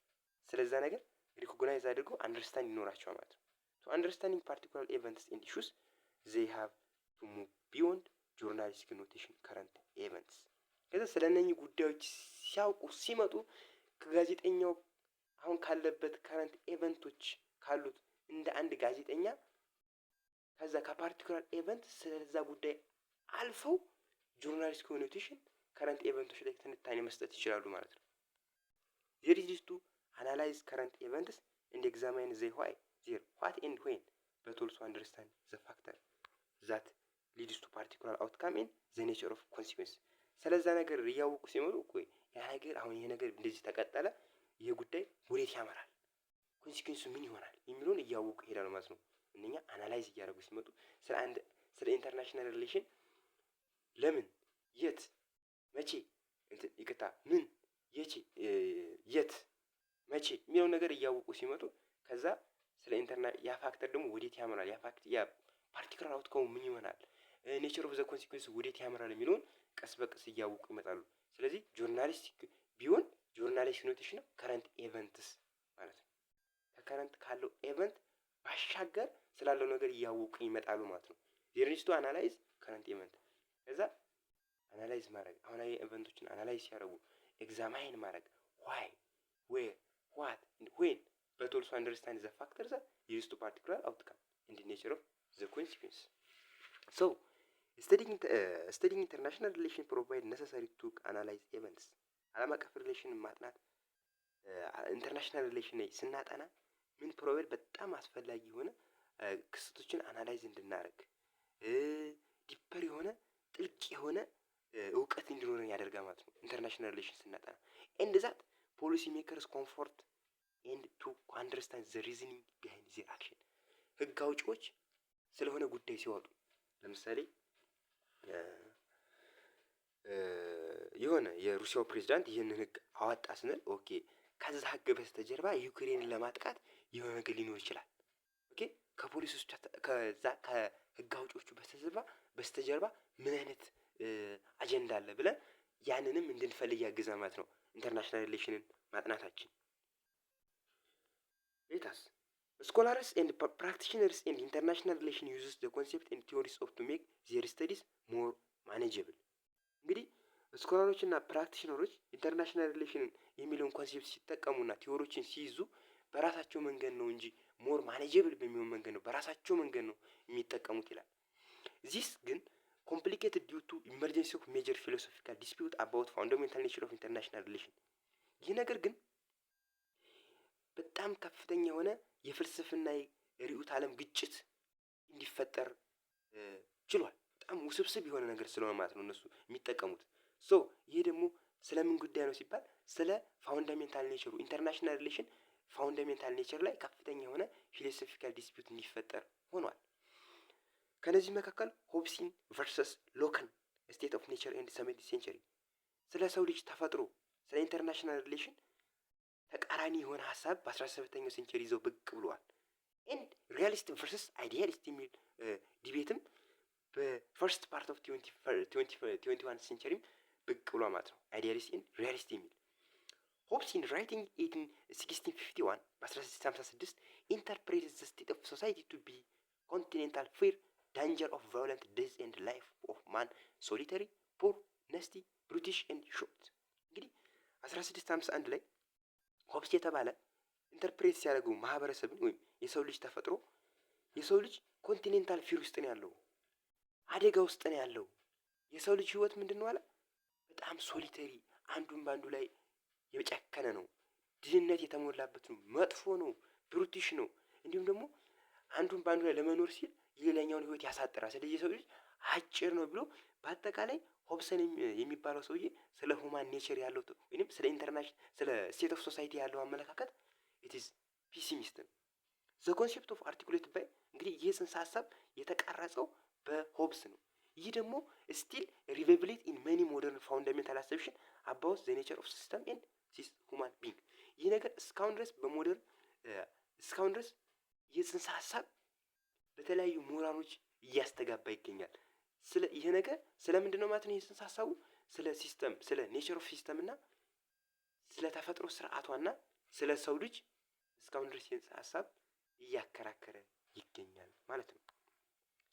ስለዛ ነገር ሪኮግናይዝ አድርገው አንደርስታንድ ይኖራቸዋል ማለት ነው። to understanding particular events and issues they have to move beyond journalistic notation current events። ከዛ ስለነኚህ ጉዳዮች ሲያውቁ ሲመጡ ከጋዜጠኛው አሁን ካለበት ከረንት ኤቨንቶች ካሉት እንደ አንድ ጋዜጠኛ ከዛ ከፓርቲኩላር ኤቨንት ስለዛ ጉዳይ አልፈው ጆርናሊስቲክ ኮኖቴሽን ከረንት ኤቨንቶች ላይ ትንታኔ መስጠት ይችላሉ ማለት ነው። there is to analyze current events and examine the why there what and when but also understand the factor that leads to particular outcome and the nature of consequence። ስለዛ ነገር እያወቁ ሲመሩ እኮ ያ ነገር አሁን ይሄ ነገር እንደዚህ ተቀጠለ ይሄ ጉዳይ ወዴት ያመራል፣ ኮንሲኩዌንሱ ምን ይሆናል የሚለውን እያወቁ ይሄዳሉ ማለት ነው። እነኛ አናላይዝ እያደረጉ ሲመጡ ስለ ኢንተርናሽናል ሪሌሽን ለምን፣ የት፣ መቼ ይቅርታ ምን፣ የት፣ መቼ የሚለው ነገር እያወቁ ሲመጡ ከዛ ስለ ያ ፋክተር ደግሞ ወዴት ያመራል፣ ያ ፓርቲኩላር አውትካሙ ምን ይሆናል፣ ኔቸር ኦፍ ዘ ኮንሲኩዌንስ ወዴት ያመራል የሚለውን ቀስ በቀስ እያወቁ ይመጣሉ። ስለዚህ ጆርናሊስቲክ ቢሆን ጆርናሊስቲክ ኖቴሽን ነው ከረንት ኤቨንትስ ማለት ነው። ከከረንት ካለው ኤቨንት ባሻገር ስላለው ነገር እያወቁ ይመጣሉ ማለት ነው። ዜርኒስቱ አናላይዝ ከረንት ኤቨንት ከዛ አናላይዝ ማድረግ አሁን ኤቨንቶችን አናላይዝ ሲያደርጉ ኤግዛማይን ማድረግ ዋይ ዌር ዋት ኤንድ ዌን but also understand the factors that leads to particular outcome and the nature of the consequence. So studying international relation provide necessary to analyze events። ዓለም አቀፍ ሪሌሽን ማጥናት ኢንተርናሽናል ሪሌሽን ላይ ስናጠና ምን ፕሮቫይድ በጣም አስፈላጊ የሆነ ክስተቶችን አናላይዝ እንድናደርግ ዲፐር የሆነ ጥልቅ የሆነ እውቀት እንዲኖረን ያደርጋል ማለት ነው። ኢንተርናሽናል ሪሌሽን ስናጠና ኤንድ ዛት ፖሊሲ ሜከርስ ኮምፎርት ኤንድ ቱ አንደርስታንድ ዘ ሪዝኒንግ ቢሃይንድ ዜር አክሽን። ህግ አውጪዎች ስለሆነ ጉዳይ ሲወጡ ለምሳሌ የሆነ የሩሲያው ፕሬዝዳንት ይህንን ህግ አወጣ ስንል ኦኬ ከዛ ህግ በስተጀርባ ዩክሬንን ለማጥቃት የሆነ ነገር ሊኖር ይችላል። ኦኬ ከፖሊሶች ከዛ ከህግ አውጪዎቹ በስተጀርባ ምን አይነት አጀንዳ አለ ብለን ያንንም እንድንፈልግ ያግዛል ማለት ነው ኢንተርናሽናል ሪሌሽንን ማጥናታችን። ሌታስ scholars and practitioners in international relation uses the concept and theories of to make their studies more manageable። እንግዲህ ስኮላሮች እና ፕራክቲሽነሮች ኢንተርናሽናል ሪሌሽን የሚለውን ኮንሴፕት ሲጠቀሙና ቲዎሪዎችን ሲይዙ በራሳቸው መንገድ ነው እንጂ ሞር ማኔጀብል በሚሆን መንገድ ነው በራሳቸው መንገድ ነው የሚጠቀሙት ይላል። ዚስ ግን complicated due to emergence of major philosophical dispute about fundamental nature of international relation። ይህ ነገር ግን በጣም ከፍተኛ የሆነ የፍልስፍና የርዕዮተ ዓለም ግጭት እንዲፈጠር ችሏል። በጣም ውስብስብ የሆነ ነገር ስለሆነ ማለት ነው እነሱ የሚጠቀሙት። ሶ ይሄ ደግሞ ስለምን ጉዳይ ነው ሲባል ስለ ፋውንዳሜንታል ኔቸሩ ኢንተርናሽናል ሪሌሽን ፋውንዳሜንታል ኔቸር ላይ ከፍተኛ የሆነ ፊሎሶፊካል ዲስፒዩት እንዲፈጠር ሆኗል። ከነዚህ መካከል ሆብሲን ቨርሰስ ሎከን ስቴት ኦፍ ኔቸር ኤንድ ሰቨንቲንዝ ሴንቸሪ ስለ ሰው ልጅ ተፈጥሮ ስለ ኢንተርናሽናል ሪሌሽን ተቃራኒ የሆነ ሀሳብ በ17ኛው ሴንቸሪ ይዘው ብቅ ብለዋል። ኤንድ ሪያሊስት ቨርሰስ አይዲያሊስት የሚል ዲቤትም በፈርስት ፓርት ኦፍ 21 ሴንቸሪም ብቅ ብሏል ማለት ነው። አይዲያሊስት ኤንድ ሪያሊስት የሚል ሆብስ ኢን ራይቲንግ ኢን 1651 በ1656 ኢንተርፕሬትስ ዘ ስቴት ኦፍ ሶሳይቲ ቱ ቢ ኮንቲኔንታል ፌር ዳንጀር ኦፍ ቫዮለንት ዴዝ ኤንድ ላይፍ ኦፍ ማን ሶሊተሪ ፑር ነስቲ ብሪቲሽ ኤንድ ሾርት። እንግዲህ 1651 ላይ ሆብስ የተባለ ኢንተርፕሬት ሲያደርገው ማህበረሰብን ወይም የሰው ልጅ ተፈጥሮ የሰው ልጅ ኮንቲኔንታል ፊር ውስጥ ነው ያለው፣ አደጋ ውስጥ ነው ያለው፣ የሰው ልጅ ህይወት ምንድን ነው አለ? በጣም ሶሊተሪ፣ አንዱን በአንዱ ላይ የጨከነ ነው። ድህነት የተሞላበት ነው። መጥፎ ነው። ብሩቲሽ ነው። እንዲሁም ደግሞ አንዱን በአንዱ ላይ ለመኖር ሲል የሌላኛውን ህይወት ያሳጥራል። ስለዚህ የሰው ልጅ አጭር ነው ብሎ በአጠቃላይ ሆብሰን የሚባለው ሰውዬ ስለ ሁማን ኔቸር ያለው ወይም ስለ ኢንተርናሽናል ስለ ስቴት ኦፍ ሶሳይቲ ያለው አመለካከት ኢት ኢዝ ፒሲሚስት ነው። ዘ ኮንሴፕት ኦፍ አርቲኩሌት ባይ እንግዲህ ይህ ጽንሰ ሀሳብ የተቀረጸው በሆብስ ነው። ይህ ደግሞ ስቲል ሪቬብሌት ኢን ሜኒ ሞደርን ፋውንዳሜንታል አሰፕሽን አባውት ዘ ኔቸር ኦፍ ሲስተም ኤንድ ሁማን ቢንግ። ይህ ነገር እስካሁን ድረስ በሞደርን እስካሁን ድረስ ይህ ጽንሰ ሀሳብ በተለያዩ ምሁራኖች እያስተጋባ ይገኛል። ስለ ይሄ ነገር ስለ ምንድን ነው ማለት ነው? ይህ ጽንሰ ሀሳቡ ስለ ሲስተም ስለ ኔቸር ኦፍ ሲስተም እና ስለ ተፈጥሮ ስርዓቷና ስለ ሰው ልጅ እስካሁን ድረስ ይህ ጽንሰ ሀሳብ እያከራከረ ይገኛል ማለት ነው።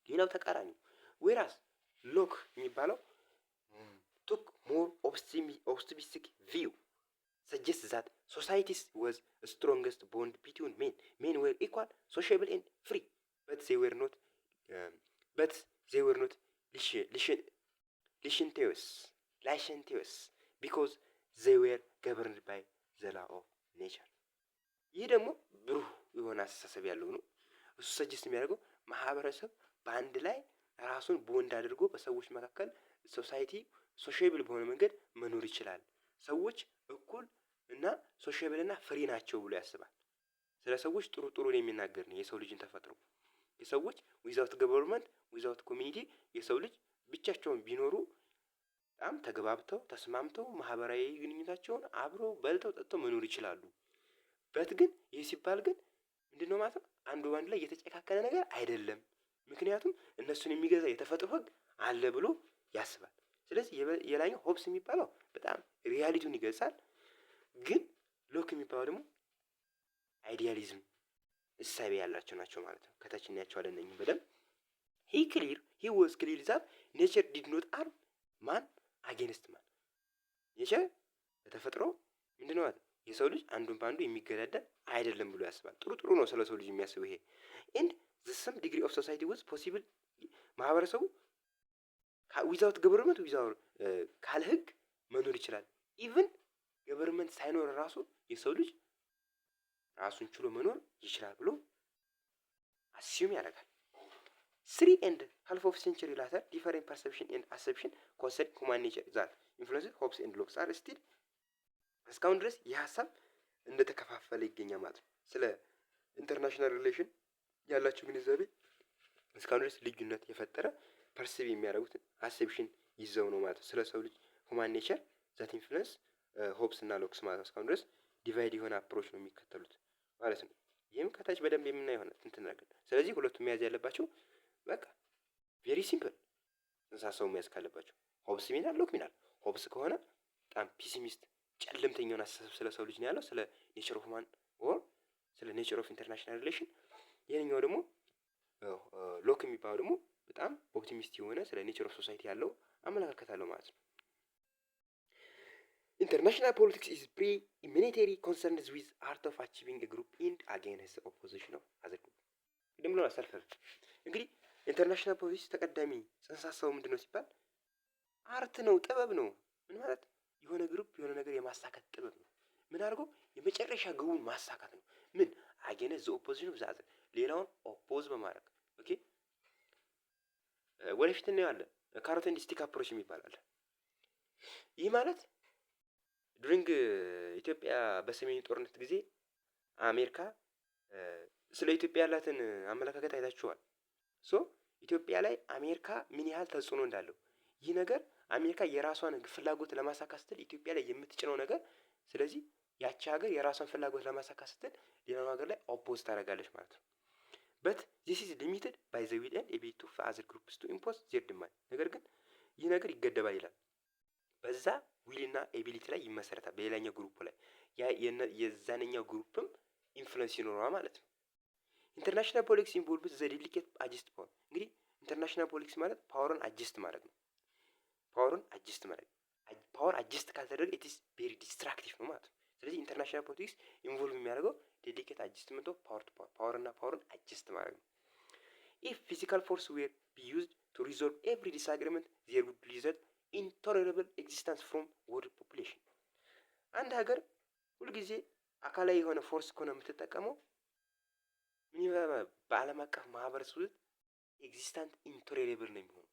ሌላው ተቃራኒው ዌራስ ሎክ የሚባለው ቱክ ሞር ኦፕቲሚስቲክ ቪው ሰጀስት ዛት ሶሳይቲስ ወዝ ስትሮንገስት ቦንድ ቢትዊን ሜን ዌር ኢኳል ሶሻብል ኤንድ ፍሪ በት ዜይ ዌር ኖት ላይሸንቴዎስ ቢኮዝ ዜይ ዌር ገቨርንድ ባይ ዘ ላ ኦፍ ኔቸር። ይህ ደግሞ ብሩህ የሆነ አስተሳሰብ ያለው ነው። እሱ ሰጀስት የሚያደርገው ማህበረሰብ በአንድ ላይ ራሱን ቦንድ አድርጎ በሰዎች መካከል ሶሳይቲ ሶሻብል በሆነ መንገድ መኖር ይችላል። ሰዎች እኩል እና ሶሻብል እና ፍሪ ናቸው ብሎ ያስባል። ስለ ሰዎች ጥሩን የሚናገር ነው። የሰው ልጅን ተፈጥሮ የሰዎች ዊዛውት ገቨርንመንት ዊዛውት ኮሚኒቲ የሰው ልጅ ብቻቸውን ቢኖሩ በጣም ተግባብተው ተስማምተው ማህበራዊ ግንኙነታቸውን አብረው በልተው ጠጥተው መኖር ይችላሉ። በት ግን ይህ ሲባል ግን ምንድነው ማለት ነው? አንዱ ባንዱ ላይ የተጨካከለ ነገር አይደለም። ምክንያቱም እነሱን የሚገዛ የተፈጥሮ ህግ አለ ብሎ ያስባል። ስለዚህ የላኛው ሆብስ የሚባለው በጣም ሪያሊቲውን ይገልጻል። ግን ሎክ የሚባለው ደግሞ አይዲያሊዝም እሳቤ ያላቸው ናቸው ማለት ነው። ከታች እናያቸዋለን እነኝህ በደንብ ሂ ዋዝ ክሊር ዛት ኔቸር ዲድ ኖት አርም ማን አጌንስት ማን። ኔቸር በተፈጥሮ ምንድነው ማለት የሰው ልጅ አንዱን በአንዱ የሚገዳደል አይደለም ብሎ ያስባል። ጥሩ ነው ስለ ሰው ልጅ የሚያስበው ይሄ ኤንድ ዘ ሰም ዲግሪ ኦፍ ሶሳይቲ ዋዝ ፖሲብል ማህበረሰቡ ዊዛውት ገቨርንመንት ካለ ህግ መኖር ይችላል። ኢቭን ገቨርንመንት ሳይኖር ራሱ የሰው ልጅ ራሱን ችሎ መኖር ይችላል ብሎ አሲዩም ያደርጋል። 3.5 century later different perception and assumption concerning human nature that influences hopes and locks are still እስካሁን ድረስ ይህ ሀሳብ እንደተከፋፈለ ይገኛል ማለት ነው። ስለ ኢንተርናሽናል ሪሌሽን ያላቸው ግንዛቤ እስካሁን ድረስ ልዩነት የፈጠረ ፐርሲቭ የሚያደርጉትን አሰፕሽን ይዘው ነው ማለት ነው። ስለ ሰው ልጅ ሁማን ኔቸር ዛት ኢንፍሉዌንስ ሆፕስ እና ሎክስ ማለት ነው። እስካሁን ድረስ ዲቫይድ የሆነ አፕሮች ነው የሚከተሉት ማለት ነው። ይህም ከታች በደንብ የምናየው ይሆናል እንትን ነገር። ስለዚህ ሁለቱም መያዝ ያለባቸው በቃ ቬሪ ሲምፕል ጽንሰ ሀሳቡ መያዝ ካለባቸው ሆብስ ሚናል ሎክ ሚናል። ሆብስ ከሆነ በጣም ፒሲሚስት ጨለምተኛውን አስተሳሰብ ስለ ሰው ልጅ ነው ያለው፣ ስለ ኔቸር ኦፍ ማን ኦር ስለ ኔቸር ኦፍ ኢንተርናሽናል ሪሌሽን። ይህኛው ደግሞ ሎክ የሚባለው ደግሞ በጣም ኦፕቲሚስት የሆነ ስለ ኔቸር ኦፍ ሶሳይቲ ያለው አመለካከት አለው ማለት ነው። ኢንተርናሽናል ፖለቲክስ ኢዝ ፕሪኢሚኒተሪ ኮንሰርንስ ዊዝ አርት ኦፍ አቺቪንግ ግሩፕ ኢንድ አጌንስት ኦፖዚሽን ኦፍ አዘር ግሩፕ። ቅድም ብሎ አሳልፈን እንግዲህ ኢንተርናሽናል ፖለቲክስ ተቀዳሚ ጽንሰ ሀሳቡ ምንድን ነው ሲባል አርት ነው፣ ጥበብ ነው። ምን ማለት የሆነ ግሩፕ የሆነ ነገር የማሳካት ጥበብ ነው። ምን አድርጎ የመጨረሻ ግቡን ማሳካት ነው። ምን አጌንስት ዘ ኦፖዚሽን ኦፍ ዘ አዘር፣ ሌላውን ኦፖዝ በማድረግ ኦኬ። ወደፊት እናየዋለን። ካሮት ኤንድ ስቲክ አፕሮች የሚባል አለ። ይህ ማለት ዱሪንግ ኢትዮጵያ በሰሜኑ ጦርነት ጊዜ አሜሪካ ስለ ኢትዮጵያ ያላትን አመለካከት አይታችኋል። ሶ ኢትዮጵያ ላይ አሜሪካ ምን ያህል ተጽዕኖ እንዳለው ይህ ነገር አሜሪካ የራሷን ፍላጎት ለማሳካት ስትል ኢትዮጵያ ላይ የምትጭነው ነገር፣ ስለዚህ ያቺ ሀገር የራሷን ፍላጎት ለማሳካት ስትል ሌላው ሀገር ላይ ኦፖዝ ታደርጋለች ማለት ነው። በት ዚስ ኢዝ ሊሚትድ ባይ ዘ ዊል ኤንድ ኤቢሊቲ ኦፍ አዘር ግሩፕስ ቱ ኢምፖዝ ዜር ዲማንድ። ነገር ግን ይህ ነገር ይገደባል ይላል። በዛ ዊልና ኤቢሊቲ ላይ ይመሰረታል፣ በሌላኛው ግሩፕ ላይ የዛነኛው ግሩፕም ኢንፍሉዌንስ ይኖረዋል ማለት ነው። ኢንተርናሽናል ፖለቲክስ ኢንቮልቭስ ዘ ዴሊኬት አጀስት ፓወር። እንግዲህ ኢንተርናሽናል ፖለቲክስ ማለት ፓወርን አጀስት ማድረግ ነው። ፓወርን አጀስት ማድረግ፣ ፓወር አጀስት ካልተደረገ ኢትስ ቬሪ ዲስትራክቲቭ ነው ማለት ነው። ስለዚህ ኢንተርናሽናል ፖለቲክስ ኢንቮልቭ የሚያደርገው ዴሊኬት አጀስትመንት ኦፍ ፓወር ቱ ፓወር፣ ፓወርና ፓወርን አጀስት ማድረግ ነው። ኢፍ ፊዚካል ፎርስ ዌር ቢ ዩዝድ to resolve every disagreement there would result intolerable existence from world population። አንድ ሀገር ሁልጊዜ አካላዊ የሆነ ፎርስ ከሆነ የምትጠቀመው በዓለም አቀፍ ማህበረሰብ ውስጥ ኤግዚስታንት ኢንቶሌሬብል ነው የሚሆነው።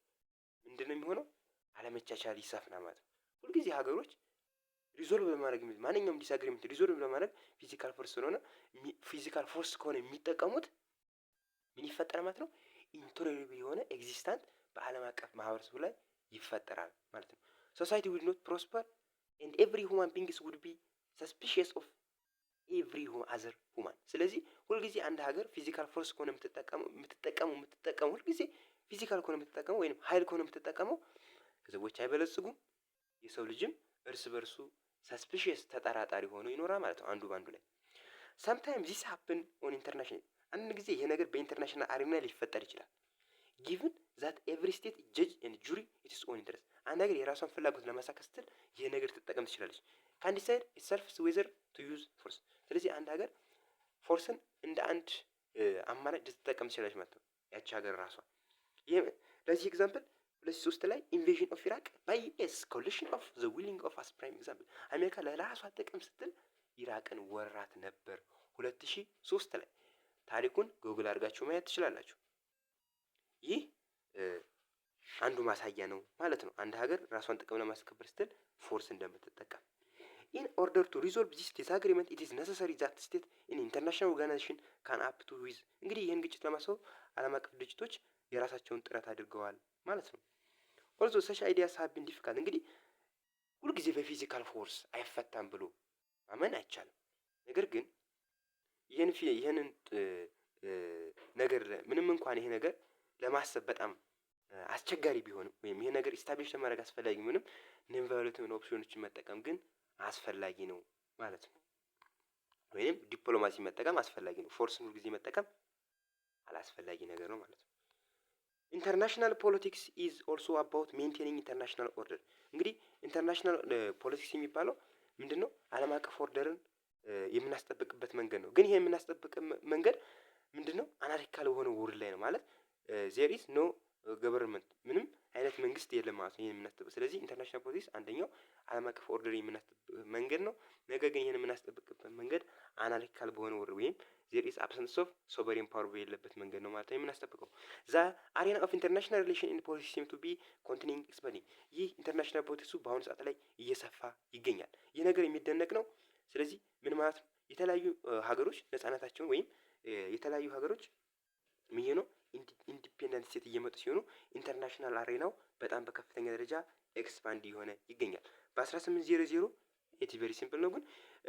ምንድን ነው የሚሆነው? አለመቻቻል ይሰፍናል ማለት ነው። ሁልጊዜ ሀገሮች ሪዞልቭ ለማድረግ ማንኛውም ዲስአግሪመንት ሪዞልቭ ለማድረግ ፊዚካል ፎርስ ስለሆነ ፊዚካል ፎርስ ከሆነ የሚጠቀሙት ምን ይፈጠራል ማለት ነው? ኢንቶሌሬብል የሆነ ኤግዚስታንት በዓለም አቀፍ ማህበረሰቡ ላይ ይፈጠራል ማለት ነው። ሶሳይቲ ዊል ኖት ፕሮስፐር ኤንድ ኤቭሪ ሁማን ቢንግስ ውድ ቢ ሰስፒሺየስ ኦፍ ኤቭሪ አዘር ሁማን። ስለዚህ ሁልጊዜ አንድ ሀገር ፊዚካል ፎርስ ከሆነ የምትጠቀመው ሁልጊዜ ፊዚካል ከሆነ የምትጠቀመው ወይም ኃይል ከሆነ የምትጠቀመው ህዝቦች አይበለጽጉም፣ የሰው ልጅም እርስ በርሱ ሰስፒሺየስ ተጠራጣሪ ሆኖ ይኖራል ማለት ነው አንዱ ባንዱ ላይ። sometimes this happen on international አንድ ጊዜ ይሄ ነገር በኢንተርናሽናል አሬና ሊፈጠር ይችላል። given that every state judge and jury its own interest አንድ ሀገር የራሷን ፍላጎት ለማሳካት ስትል ይሄ ነገር ትጠቀም ትችላለች። can decide itself whether to use force። ስለዚህ አንድ ሀገር ፎርስን እንደ አንድ አማራጭ ልትጠቀም ትችላለች ማለት ነው ያቺ ሀገር ራሷ። ለዚህ ኤግዛምፕል 2003 ላይ ኢንቬዥን ኦፍ ኢራቅ ባይ ዩኤስ ኮሊሽን ኦፍ ዘ ዊሊንግ ኦፍ አስ ፕራይም ኤግዛምፕል አሜሪካ ለራሷ ጥቅም ስትል ኢራቅን ወራት ነበር 2003 ላይ። ታሪኩን ጉግል አድርጋችሁ ማየት ትችላላችሁ። ይህ አንዱ ማሳያ ነው ማለት ነው አንድ ሀገር ራሷን ጥቅም ለማስከበር ስትል ፎርስ እንደምትጠቀም። in order to resolve this disagreement it is necessary that state in international organization can up to with እንግዲህ ይህን ግጭት ለማስወገድ ዓለም አቀፍ ድርጅቶች የራሳቸውን ጥረት አድርገዋል ማለት ነው። also such ideas have been difficult እንግዲህ ሁልጊዜ በፊዚካል ፎርስ አይፈታም ብሎ ማመን አይቻልም። ነገር ግን ይህንን ነገር ምንም እንኳን ይሄ ነገር ለማሰብ በጣም አስቸጋሪ ቢሆንም ወይም ይሄ ነገር ኢስታብሊሽ ለማድረግ አስፈላጊ ቢሆንም ነን ቫዮሌንት የሆኑ ኦፕሽኖችን መጠቀም ግን አስፈላጊ ነው ማለት ነው። ወይም ዲፕሎማሲ መጠቀም አስፈላጊ ነው። ፎርስን ሁሉ ጊዜ መጠቀም አላስፈላጊ ነገር ነው ማለት ነው። ኢንተርናሽናል ፖለቲክስ ኢዝ ኦልሶ አባውት ሜንቴኒንግ ኢንተርናሽናል ኦርደር። እንግዲህ ኢንተርናሽናል ፖለቲክስ የሚባለው ምንድነው? ዓለም አቀፍ ኦርደርን የምናስጠብቅበት መንገድ ነው። ግን ይሄ የምናስጠብቅበት መንገድ ምንድነው? አናሊቲካል በሆነ ወርድ ላይ ነው ማለት ዜር ኢዝ ኖ ገቨርንመንት ምንም አይነት መንግስት የለም ማለት ነው ይሄን የምናስጠብቅ። ስለዚህ ኢንተርናሽናል ፖለቲክስ አንደኛው ዓለም አቀፍ ኦርደር የምናስጠብቅ መንገድ ነው። ነገር ግን ይሄን የምናስጠብቅበት መንገድ አናሊቲካል በሆነ ወርድ ወይም ዜር ኢዝ አብሰንስ ኦፍ ሶቨሬን ፓወር የሌለበት መንገድ ነው ማለት ነው የምናስጠብቀው። ዛ አሬና ኦፍ ኢንተርናሽናል ሪሌሽን ኢን ፖሊሲ ሲም ቱ ቢ ኮንቲኒንግ ኤክስፓንዲንግ። ይህ ኢንተርናሽናል ፖለቲክሱ በአሁኑ ሰዓት ላይ እየሰፋ ይገኛል። ይህ ነገር የሚደነቅ ነው። ስለዚህ ምን ማለት ነው? የተለያዩ ሀገሮች ነጻነታቸውን ወይም የተለያዩ ሀገሮች ምን ነው ኢንዲፔንደንት ስቴት እየመጡ ሲሆኑ ኢንተርናሽናል አሬናው በጣም በከፍተኛ ደረጃ ኤክስፓንድ እየሆነ ይገኛል። በ1800 ኢት ቬሪ ሲምፕል ነው ግን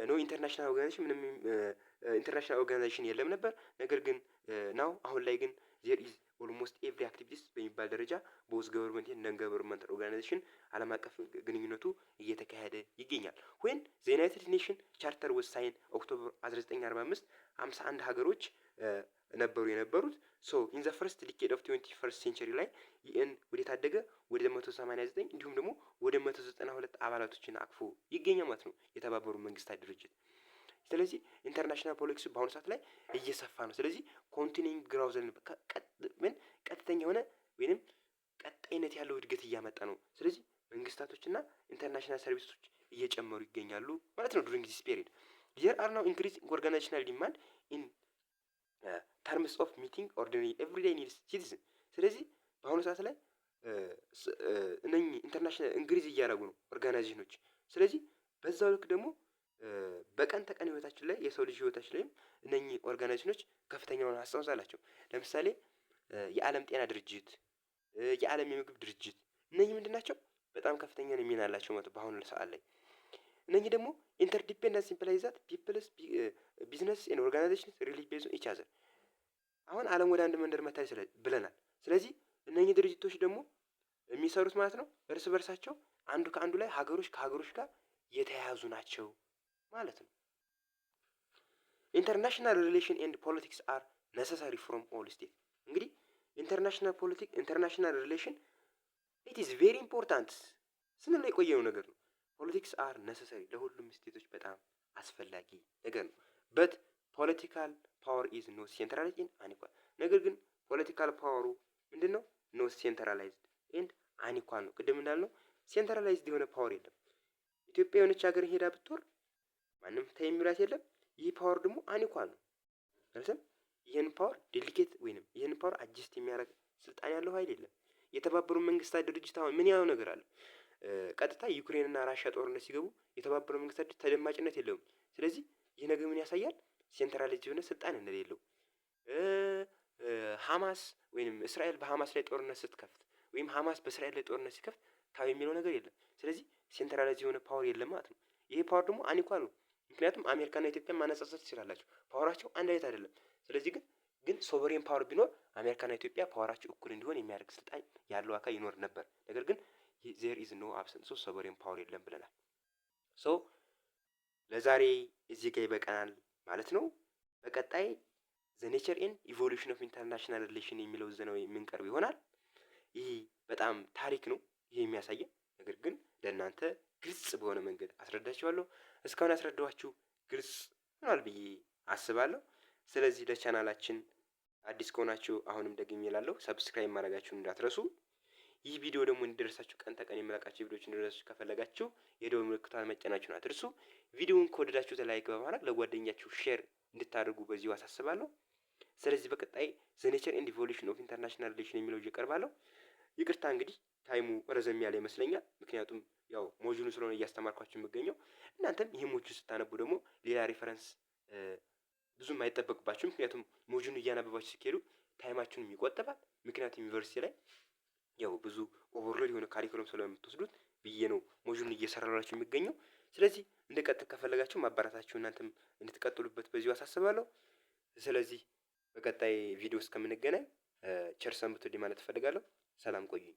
ኖ ኢንተርናሽናል ኦርጋናይዜሽን ምንም ኢንተርናሽናል ኦርጋናይዜሽን የለም ነበር። ነገር ግን ናው አሁን ላይ ግን ዜር ኢዝ ኦልሞስት ኤቭሪ አክቲቪቲስ በሚባል ደረጃ ቦዝ ገቨርንመንት ኤንድ ነን ገቨርንመንት ኦርጋናይዜሽን ዓለም አቀፍ ግንኙነቱ እየተካሄደ ይገኛል። ወይን ዘ ዩናይትድ ኔሽን ቻርተር ወዝ ሳይን ኦክቶበር 1945 51 ሀገሮች ነበሩ የነበሩት። ሶ ኢን ዘ ፈርስት ዲኬድ ኦፍ 21st ሴንቸሪ ላይ ዩኤን ወደ ታደገ ወደ 189 እንዲሁም ደግሞ ወደ 192 አባላቶችን አቅፎ ይገኛል ማለት ነው የተባበሩ መንግስታት ድርጅት። ስለዚህ ኢንተርናሽናል ፖለቲክስ በአሁኑ ሰዓት ላይ እየሰፋ ነው። ስለዚህ ኮንቲኒንግ ግራውዝ ቀጥተኛ የሆነ ወይንም ቀጣይነት ያለው እድገት እያመጣ ነው። ስለዚህ መንግስታቶችና ኢንተርናሽናል ሰርቪሶች እየጨመሩ ይገኛሉ ማለት ነው። ዱሪንግ ዲስ ፔሪድ ዜር አር ናው ኢንክሪዚንግ ኦርጋናይዜሽናል ዲማንድ ኢን ተርምስ ኦፍ ሚቲንግ ኦርዲናሪ ኤቭሪዴይ ኒድስ ሲቲዝን። ስለዚህ በአሁኑ ሰዓት ላይ እነኚህ ኢንተርናሽናል እንግሪዝ እያደረጉ ነው ኦርጋናይዜሽኖች። ስለዚህ በዛው ልክ ደግሞ በቀን ተቀን ህይወታችን ላይ የሰው ልጅ ህይወታችን ላይም እነኚህ ኦርጋናይዜሽኖች ከፍተኛውን አስተዋጽኦ አላቸው። ለምሳሌ የዓለም ጤና ድርጅት፣ የዓለም የምግብ ድርጅት እነኚህ ምንድን ናቸው? በጣም ከፍተኛ ሚና አላቸው ማለት በአሁኑ ሰዓት ላይ። እነኚህ ደግሞ ኢንተርዲፔንደንስ ኢምፕላይዝ ዛት ፒፕልስ ቢዝነስ ኤንድ ኦርጋናይዜሽንስ ሪሊ ቤዝ ኦን ኢች አዘር። አሁን ዓለም ወደ አንድ መንደር መታለች ብለናል። ስለዚህ እነኚህ ድርጅቶች ደግሞ የሚሰሩት ማለት ነው እርስ በርሳቸው አንዱ ከአንዱ ላይ ሀገሮች ከሀገሮች ጋር የተያያዙ ናቸው ማለት ነው። ኢንተርናሽናል ሪሌሽን ኤንድ ፖለቲክስ አር ነሰሰሪ ፍሮም ኦል ስቴት። እንግዲህ ኢንተርናሽናል ሪሌሽን ኢት ኢዝ ቬሪ ኢምፖርታንት ስንል የቆየው ነገር ነው። ፖለቲክስ አር ነሰሰሪ ለሁሉም ስቴቶች በጣም አስፈላጊ ነገር ነው። በት ፖለቲካል ፓወር ኢዝ ኖት ሴንትራሊቲ ኢን አንኢኳል። ነገር ግን ፖለቲካል ፓወሩ ምንድን ነው? ኖት ሴንትራላይዝድ ኤንድ አንኢኳል ነው። ቅድም እንዳልነው ሴንትራላይዝድ የሆነ ፓወር የለም። ኢትዮጵያ የሆነች ሀገር ሄዳ ብትወር ማንም ተይ የሚላት የለም። ይህ ፓወር ደግሞ አንኢኳል ነው። ስለዚህ ይህን ፓወር ዴሊጌት ወይንም ይህን ፓወር አጀስት የሚያደርግ ስልጣን ያለው ኃይል የለም። የተባበሩት መንግስታት ድርጅት አሁን ምን ያለው ነገር አለ? ቀጥታ ዩክሬንና ራሽያ ጦርነት ሲገቡ የተባበሩት መንግስታት ድርጅት ተደማጭነት የለውም። ስለዚህ ይህ ነገር ምን ያሳያል? ሴንትራላይዝድ የሆነ ስልጣን እንደሌለው። ሐማስ ወይንም እስራኤል በሐማስ ላይ ጦርነት ስትከፍት ወይም ሐማስ በእስራኤል ላይ ጦርነት ሲከፍት ታው የሚለው ነገር የለም። ስለዚህ ሴንትራላይዝድ የሆነ ፓወር የለም ማለት ነው። ይሄ ፓወር ደግሞ አንኢኳል ነው። ምክንያቱም አሜሪካና ኢትዮጵያ ማነጻጸር ትችላላችሁ፣ ፓወራቸው አንድ አይነት አይደለም። ስለዚህ ግን ሶቨሬን ፓወር ቢኖር አሜሪካና ኢትዮጵያ ፓወራቸው እኩል እንዲሆን የሚያደርግ ስልጣን ያለው አካል ይኖር ነበር። ነገር ግን ዜር ኢዝ ኖ አብሰንስ ኦፍ ሶቨሬን ፓወር የለም ብለናል። ሶ ለዛሬ እዚህ ጋር ይበቃናል ማለት ነው። በቀጣይ ዘ ኔቸር ኤንድ ኢቮሉሽን ኦፍ ኢንተርናሽናል ሪሌሽን የሚለው ዘነው የምንቀርብ ይሆናል። ይህ በጣም ታሪክ ነው ይህ የሚያሳየን ነገር ግን ለእናንተ ግልጽ በሆነ መንገድ አስረዳችኋለሁ። እስካሁን ያስረዳኋችሁ ግልጽ ሆኗል ብዬ አስባለሁ። ስለዚህ ለቻናላችን አዲስ ከሆናችሁ አሁንም ደግሜ እላለሁ ሰብስክራይብ ማድረጋችሁን እንዳትረሱ። ይህ ቪዲዮ ደግሞ እንዲደርሳችሁ ቀን ተቀን የምለቃቸው ቪዲዮዎች እንዲደርሳችሁ ከፈለጋችሁ የደወል ምልክቷን መጫናችሁን አትርሱ። ቪዲዮውን ከወደዳችሁት ላይክ በማድረግ ለጓደኛችሁ ሼር እንድታደርጉ በዚሁ አሳስባለሁ። ስለዚህ በቀጣይ ዘ ኔቸር ኤንድ ኢቮሉሽን ኦፍ ኢንተርናሽናል ሪሌሽን የሚለው እቀርባለሁ። ይቅርታ እንግዲህ ታይሙ ረዘም ያለ ይመስለኛል። ምክንያቱም ያው ሞጁሉን ስለሆነ እያስተማርኳችሁ የምገኘው እናንተም ይሄ ሞጁል ስታነቡ ደግሞ ሌላ ሪፈረንስ ብዙም አይጠበቅባችሁም። ምክንያቱም ሞጁሉን እያነበባችሁ ሲሄዱ ታይማችሁንም ይቆጠባል። ምክንያቱም ዩኒቨርሲቲ ላይ ያው ብዙ ኦቨርሎድ የሆነ ካሪኩለም ስለምትወስዱት ብዬ ነው ሞጁሉን እየሰራላችሁ የሚገኘው። ስለዚህ እንድቀጥል ከፈለጋችሁ ማበረታችሁ እናንተም እንድትቀጥሉበት በዚሁ አሳስባለሁ። ስለዚህ በቀጣይ ቪዲዮ እስከምንገናኝ ቸር ሰንብቱ ማለት እፈልጋለሁ። ሰላም ቆዩኝ።